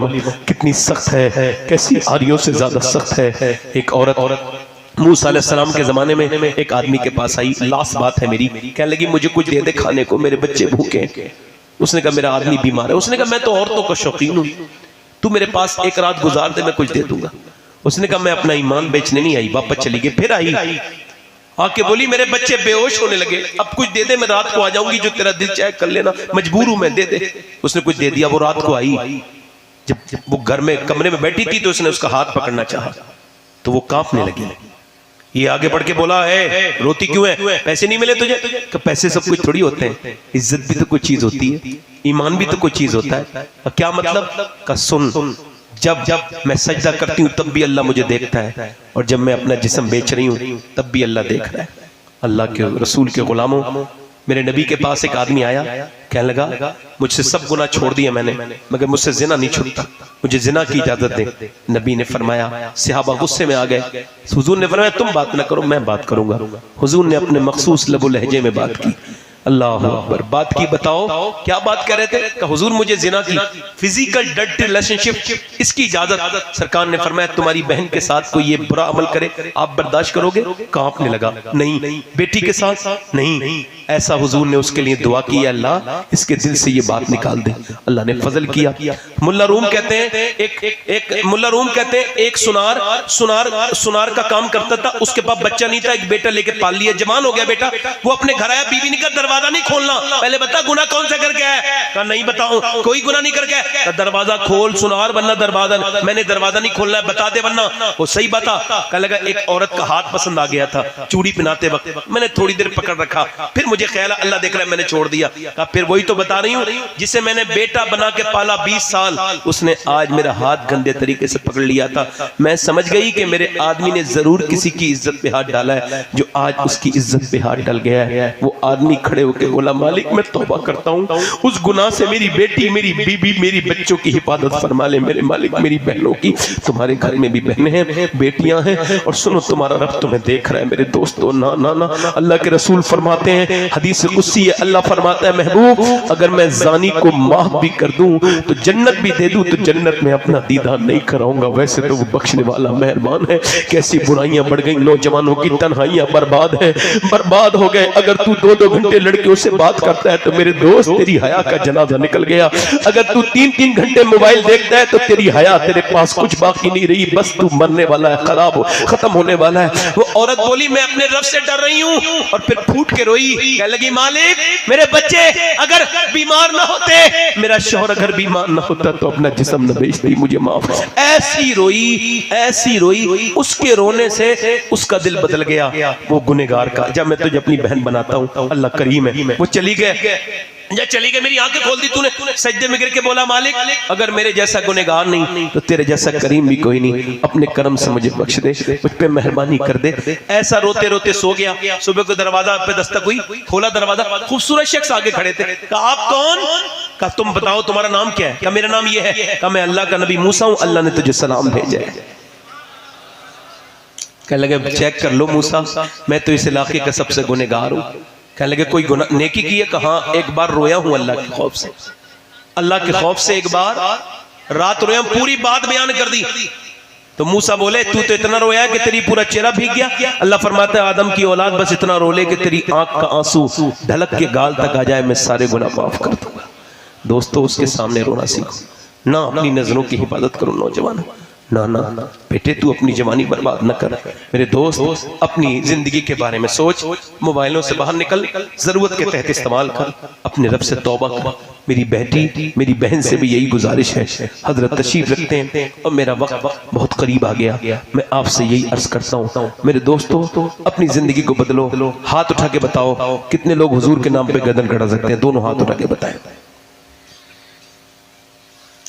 कितनी सख्त है, कैसी आरियों से ज्यादा सख्त है। एक औरत मूसा अलैहिस्सलाम के जमाने में एक आदमी के पास आई, लास्ट बात है मेरी, कहने लगी मुझे कुछ दे दे खाने को, मेरे बच्चे भूखे हैं। उसने कहा मेरा आदमी बीमार है। उसने कहा मैं तो औरतों का शौकीन हूँ, तू मेरे पास एक रात गुजार दे, मैं कुछ दे दूंगा। उसने कहा मैं अपना ईमान बेचने नहीं आई, वापस चली गई। फिर आई आके बोली मेरे बच्चे बेहोश होने लगे, अब कुछ दे दे, मैं रात को आ जाऊंगी, जो तेरा दिल चाहे कर लेना, मजबूर हूं मैं, दे दे। उसने कुछ दे दिया, वो रात को आई, जब वो घर में कमरे में बैठी थी तो उसने उसका हाथ पकड़ना चाहा तो वो कांपने लगी। ये आगे बढ़ के बोला, है रोती क्यों है, पैसे नहीं मिले तुझे? कि पैसे सब कुछ थोड़ी होते हैं, इज्जत भी तो कोई चीज होती है, ईमान भी तो कोई चीज होता है। क्या मतलब? का सुन, जब मैं सजदा करती हूँ तब भी अल्लाह मुझे देखता है, और जब मैं अपना जिस्म बेच रही हूँ तब भी अल्लाह देख रहा है। अल्लाह के रसूल के गुलामों, मेरे नबी के पास एक आदमी आया, कहने लगा मुझसे सब गुनाह छोड़ दिया मैंने, मगर मुझसे जिना नहीं छूटता, मुझे जिना की इजाजत दे। नबी ने फरमाया, सहाबा गुस्से में आ गए। हुजूर ने फरमाया, तुम बात ना करो, मैं बात करूंगा। हुजूर ने अपने मखसूस लबो लहजे में बात की। अल्लाह अकबर। बात की, बताओ क्या बात कर रहे थे? हुजूर मुझे जिना की फिजिकल डर्टी रिलेशनशिप इसकी इजाजत। सरकार ने फरमाया, तुम्हारी बहन के साथ कोई ये बुरा अमल करे आप बर्दाश्त करोगे? कांपने लगा, नहीं। बेटी के साथ नहीं। ऐसा हुजूर ने उसके लिए दुआ की, अल्लाह इसके दिल से ये बात निकाल दे। अल्लाह ने फजल किया। मुल्ला रूम कहते हैं, मुल्ला रूम कहते हैं एक सुनार का काम करता था, उसके पास बच्चा नहीं था, एक बेटा लेके पाल लिया, जवान हो गया बेटा। वो अपने घर आया, बीवी ने कहा दरवाजा नहीं खोलना, पहले बता गुनाह कौन सा करके आया? कहा नहीं बताऊं, कोई गुनाह नहीं करके आया। दरवाजा खोल सुनार, वरना दरवाजा, मैंने दरवाजा नहीं खोलना है, बता दे वरना। वो सही बता। कहा लगा एक औरत का हाथ पसंद आ गया था चूड़ी पहनाते वक्त, मैंने थोड़ी देर पकड़ रखा, फिर मुझे ख्याल अल्लाह देख रहा है, मैंने छोड़ दिया। कहा फिर वही तो बता रही हूँ, जिसे मैंने बेटा बना के पाला 20 साल, उसने आज मेरा हाथ गंदे तरीके से पकड़ लिया था। मैं समझ गई कि मेरे आदमी ने जरूर किसी की इज्जत पे हाथ डाला है, जो आज उसकी इज्जत पे हाथ डाल गया है। वो आदमी खड़े होकर बोला, मालिक मैं तौबा करता हूँ, उस गुनाह से मेरी बेटी, मेरी बीबी, मेरी बच्चों की हिफाजत फरमा ले मेरे मालिक, मेरी बहनों की। तुम्हारे घर में भी बहनें हैं, बेटियां हैं, और सुनो तुम्हारा रब तुम्हें देख रहा है मेरे दोस्तों। ना ना ना, अल्लाह के रसूल फरमाते हैं, हदीस कुदसी है, अल्लाह फरमाता है, महबूब अगर मैं जानी को माफ भी कर दूं तो जन्नत भी दे दूं तो जन्नत में अपना दीदार नहीं कराऊंगा। वैसे तो वो बख्शने वाला मेहरबान है। कैसी बुराइयां बढ़ गई, नौजवानों की तन्हाइयां बर्बाद है, बर्बाद हो गए। अगर तू 2-2 घंटे लड़कियों से बात करता है तो मेरे दोस्त तेरी हया का जनाजा निकल गया। अगर तू 3-3 घंटे मोबाइल देखता है तो तेरी हया तेरे पास कुछ बाकी नहीं रही, बस तू मरने वाला है, खराब खत्म होने वाला है। वो औरत बोली, मैं अपने रब से डर रही हूँ, और फिर फूट के रोई, कहने लगी, मालिक मेरे बच्चे अगर बीमार ना होते, मेरा शौहर अगर बीमार ना होता तो अपना जिस्म न बेचती, मुझे माफ। ऐसी रोई, उसके रोने से उसका दिल बदल गया, वो गुनहगार का। जब मैं तुझे अपनी बहन बनाता हूँ, अल्लाह करीम है। वो चली गए, मेरी आंखें खोल दी तूने। सजदे में गिर के बोला, मालिक अगर मेरे जैसा गुनहगार नहीं तो तेरे जैसा करीम भी कोई नहीं, अपने करम से मुझे बख्श दे, मुझ पे मेहरबानी कर दे। ऐसा रोते रोते सो गया। सुबह को दरवाजा पे दस्तक हुई, खोला दरवाजा, खूबसूरत शख्स आगे खड़े थे। कहा आप कौन? कहा तुम बताओ तुम्हारा नाम क्या है? कहा मेरा नाम ये है। कहा मैं अल्लाह का नबी मूसा हूं, अल्लाह ने तुझे सलाम भेजा है। कहने लगे चेक कर लो मूसा, मैं तो इस इलाके का सबसे गुनहगार हूं। कहने लगे कोई गुनाह नेकी की है? कहा एक बार रोया हूं अल्लाह के खौफ से, अल्लाह के खौफ से एक बार रात रोया, पूरी बात बयान कर दी। तो मूसा बोले, तू तो इतना रोया कि तेरी पूरा चेहरा भीग गया। अल्लाह फरमाता है, आदम की औलाद बस इतना रो ले कि तेरी आंख का आंसू ढलक के गाल तक आ जाए, मैं सारे गुनाह माफ कर दूंगा। दोस्तों उसके सामने रोना सीखो, ना अपनी नजरों की हिफाजत करो नौजवान। ना ना बेटे तू अपनी जवानी बर्बाद न कर। मेरे दोस्त अपनी जिंदगी के बारे में सोच, मोबाइलों से बाहर निकल, जरूरत के तहत इस्तेमाल कर, अपने रब से तौबा कर। मेरी बेटी, मेरी बहन से भी यही गुजारिश है। हजरत तशरीफ रखते हैं और मेरा वक्त बहुत करीब आ गया, मैं आपसे यही अर्ज करता हूँ मेरे दोस्तों, अपनी जिंदगी को बदलो। हाथ उठा के बताओ कितने लोग हुजूर के नाम पे गर्दन कटा सकते हैं? दोनों हाथ उठा के बताएं,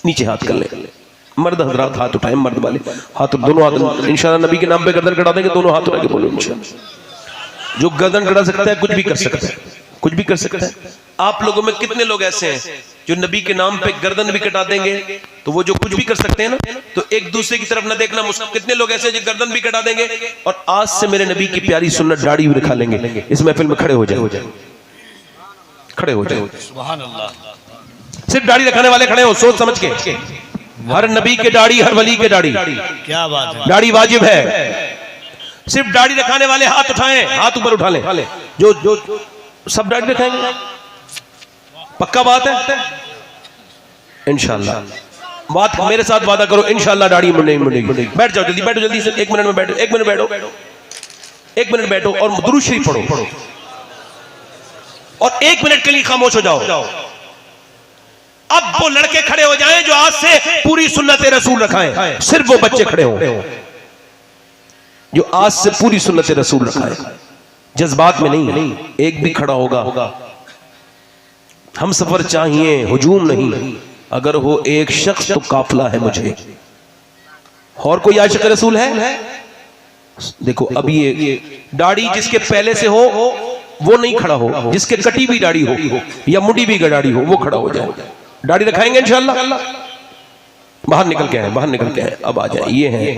नीचे हाथ कर ले। मर्द हजरात हाथ उठाए, मर्द वाले हाथ, दोनों हाथ इंशाल्लाह नबी के नाम पे गर्दन कटा देंगे। दोनों हाथ उठा के बोलो इंशाल्लाह। जो गर्दन कटा सकता है कुछ भी कर सकता है, कुछ भी कर सकता है। आप लोगों में कितने लोग ऐसे हैं जो नबी के नाम पे गर्दन भी कटा देंगे? तो वो जो कुछ भी कर सकते हैं ना, तो एक दूसरे की तरफ ना देखना। कितने लोग ऐसे जो गर्दन भी कटा देंगे और आज से मेरे नबी की प्यारी सुन्नत दाढ़ी भी रखा लेंगे। इस महफिल में खड़े हो जाए, खड़े हो जाए, सुभान अल्लाह। सिर्फ दाढ़ी रखने वाले खड़े हो, सोच समझ के। हर नबी के दाढ़ी, हर वली के दाढ़ी, क्या बात है, दाढ़ी वाजिब है। सिर्फ दाढ़ी रखाने वाले हाथ उठाएं, हाथ ऊपर उठा लें। जो सब दाढ़ी रखेंगे, पक्का बात है इंशाल्लाह। बात मेरे साथ वादा करो, इंशाल्लाह दाढ़ी मुड़ेगी। बैठ जाओ जल्दी, बैठो जल्दी से, 1 मिनट में बैठो, 1 मिनट बैठो, 1 मिनट बैठो और दुरूद शरीफ पढ़ो और 1 मिनट के लिए खामोश हो जाओ। अब वो लड़के खड़े हो जाएं जो आज से पूरी सुन्नत रसूल रखाएं, सिर्फ वो बच्चे खड़े हों जो आज से पूरी सुन्नत रसूल रखाएं, जज्बात में नहीं। एक भी खड़ा होगा, हम सफर चाहिए हुजूम नहीं, अगर हो एक शख्स तो काफिला है मुझे। और कोई आशिक रसूल है? देखो अब ये दाढ़ी जिसके पहले से हो वो नहीं खड़ा हो, जिसके कटी भी दाढ़ी हो या मुड़ी भी दाढ़ी हो वो खड़ा हो जाए। दाढ़ी रखाएंगे इंशाल्लाह। बाहर निकल के आए, बाहर निकल के आए, अब आ जाए, ये है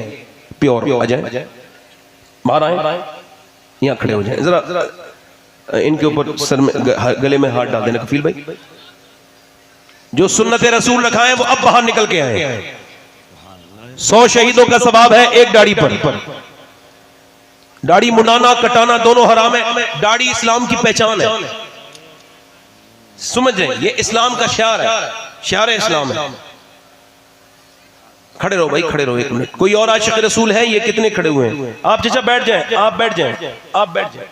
प्योर, आ जाए बाहर आए, यहाँ खड़े हो जाए। जरा इनके ऊपर सर में गले में हाथ डाल देना कफील भाई। जो सुन्नत रसूल रखाएं वो अब बाहर निकल के आए। 100 शहीदों का सवाब है एक दाढ़ी पर। दाढ़ी मुंडाना कटाना दोनों हराम है। दाढ़ी इस्लाम की पहचान है, समझ रहे? ये इस्लाम का शियार है, शियार इस्लाम है। खड़े रहो भाई, खड़े रहो एक मिनट। कोई और आशिक रसूल है? ये कितने खड़े हुए हैं? आप चाचा बैठ जाएं, आप बैठ जाएं, आप बैठ जाएं,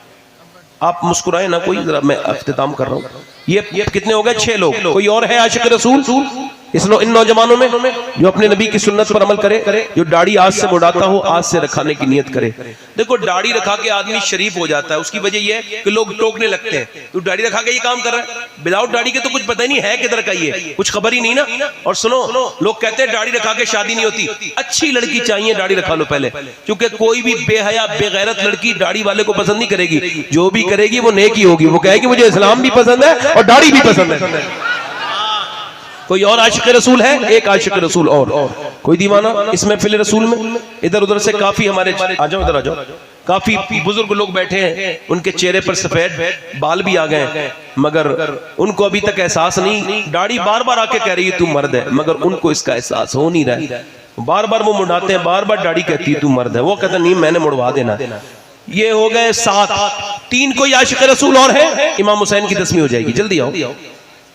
आप मुस्कुराए ना कोई, जरा मैं अख्तिताम कर रहा हूं। ये कितने हो गए? 6 लोग। कोई और है आशिक रसूल इन नौजवानों में जो अपने नबी की सुन्नत पर अमल करे, जो दाढ़ी आज से मुड़ाता हो, आज से रखाने की नियत करे। देखो दाढ़ी रखा के आदमी शरीफ हो जाता है, उसकी वजह यह है कि लोग टोकने लगते हैं, तू दाढ़ी रखा के ये काम कर रहा है, विदाउट दाढ़ी के तो कुछ पता ही नहीं है किधर का, ये कुछ खबर ही नहीं ना। और सुनो, लोग कहते हैं दाढ़ी रखा के शादी नहीं होती। अच्छी लड़की चाहिए, दाढ़ी रखा लो पहले, क्योंकि कोई भी बेहया बेगैरत लड़की दाढ़ी वाले को पसंद नहीं करेगी। जो भी करेगी वो नेकी होगी, वो कहेगी मुझे इस्लाम भी पसंद है और दाढ़ी भी पसंद है। कोई और आशिक रसूल है? एक आशिक रसूल और कोई दीवाना इस महफिल रसूल में? इधर उधर से काफी हमारे, आ जाओ इधर आ जाओ, काफी बुजुर्ग लोग बैठे हैं, उनके चेहरे पर सफेद बाल भी आ गए, मगर उनको अभी तक एहसास नहीं। दाढ़ी बार बार आके कह रही है तू मर्द है, मगर उनको इसका एहसास हो नहीं रहा। बार बार वो मुड़ाते हैं, बार बार दाढ़ी कहती है तू मर्द है, वो कहता नहीं मैंने मुड़वा देना। ये हो गए 7। 3 कोई आशिक रसूल और है? इमाम हुसैन की 10वीं हो जाएगी, जल्दी आओ,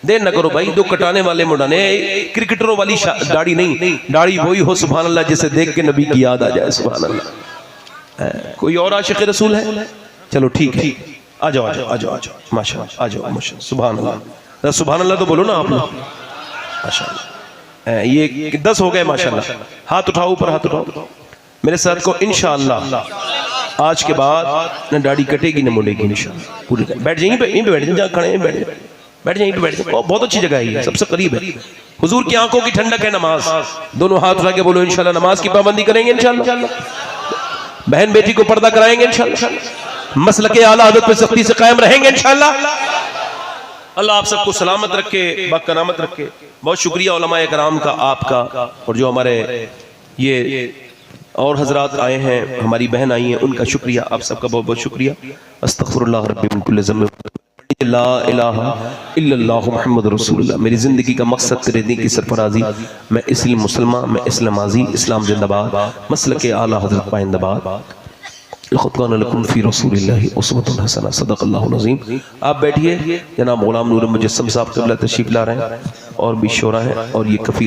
देर न करो भाई। दो कटाने वाले मुड़ाने, क्रिकेटरों वाली दाढ़ी नहीं, दाढ़ी वही हो सुभान अल्लाह जिसे देख के नबी की याद आ जाए, सुभान अल्लाह। कोई और आशिक रसूल है? चलो ठीक है, आ जाओ आ जाओ आ जाओ आ जाओ, माशाअल्लाह आ जाओ, माशाअल्लाह, सुभान अल्लाह, सुभान अल्लाह तो बोलो ना आप लोग, माशाअल्लाह। ये 10 हो गए माशाअल्लाह। हाथ उठाओ ऊपर, हाथ उठाओ मेरे साथ को। इंशाअल्लाह आज के बाद न दाढ़ी कटेगी न मुड़ेगी इंशाअल्लाह। पूरी बैठ जाइए, यहीं पे बैठ जाइए, जहाँ खड़े हैं बैठ जाइए, बैठ जाइए, बैठ जाइए। बहुत अच्छी जगह है, सबसे करीब है। हुजूर की आंखों की ठंडक है नमाज। दोनों हाथ उठा के बोलो इंशाल्लाह नमाज की पाबंदी करेंगे इंशाल्लाह। बहन बेटी को पर्दा कराएंगे इंशाल्लाह। मसलके आला हज़रत पे सख्ती से कायम रहेंगे इंशाल्लाह। अल्लाह आप सबको सलामत रखे, बाकरामत रखे। बहुत शुक्रिया उलमाए कराम का, आपका, और जो हमारे ये और हजरात आए हैं, हमारी बहन आई हैं, उनका शुक्रिया, आप सबका बहुत बहुत शुक्रिया। अस्तगफिरुल्लाह रब्बी मिन कुल्लि ज़ंब, ला इलाहा इल्लल्लाहु मुहम्मद रसूलुल्लाह। मेरी जिंदगी का मकसद तेरे दीन की सरफराजी। मैं इसलिए मुसलमान, मैं इस्लामाजी, इस्लाम जिंदाबाद, मसलके आला हज़रत पाइंदाबाद। लक़द काना लकुम फ़ी रसूलिल्लाहि उसवतुन हसना, सदक़ल्लाहुल अज़ीम। आप बैठिए। जनाब ग़ुलाम नूर मुजस्सम साहब क़िबला तशरीफ़ ला रहे हैं और भी शोरा हैं, और ये कफील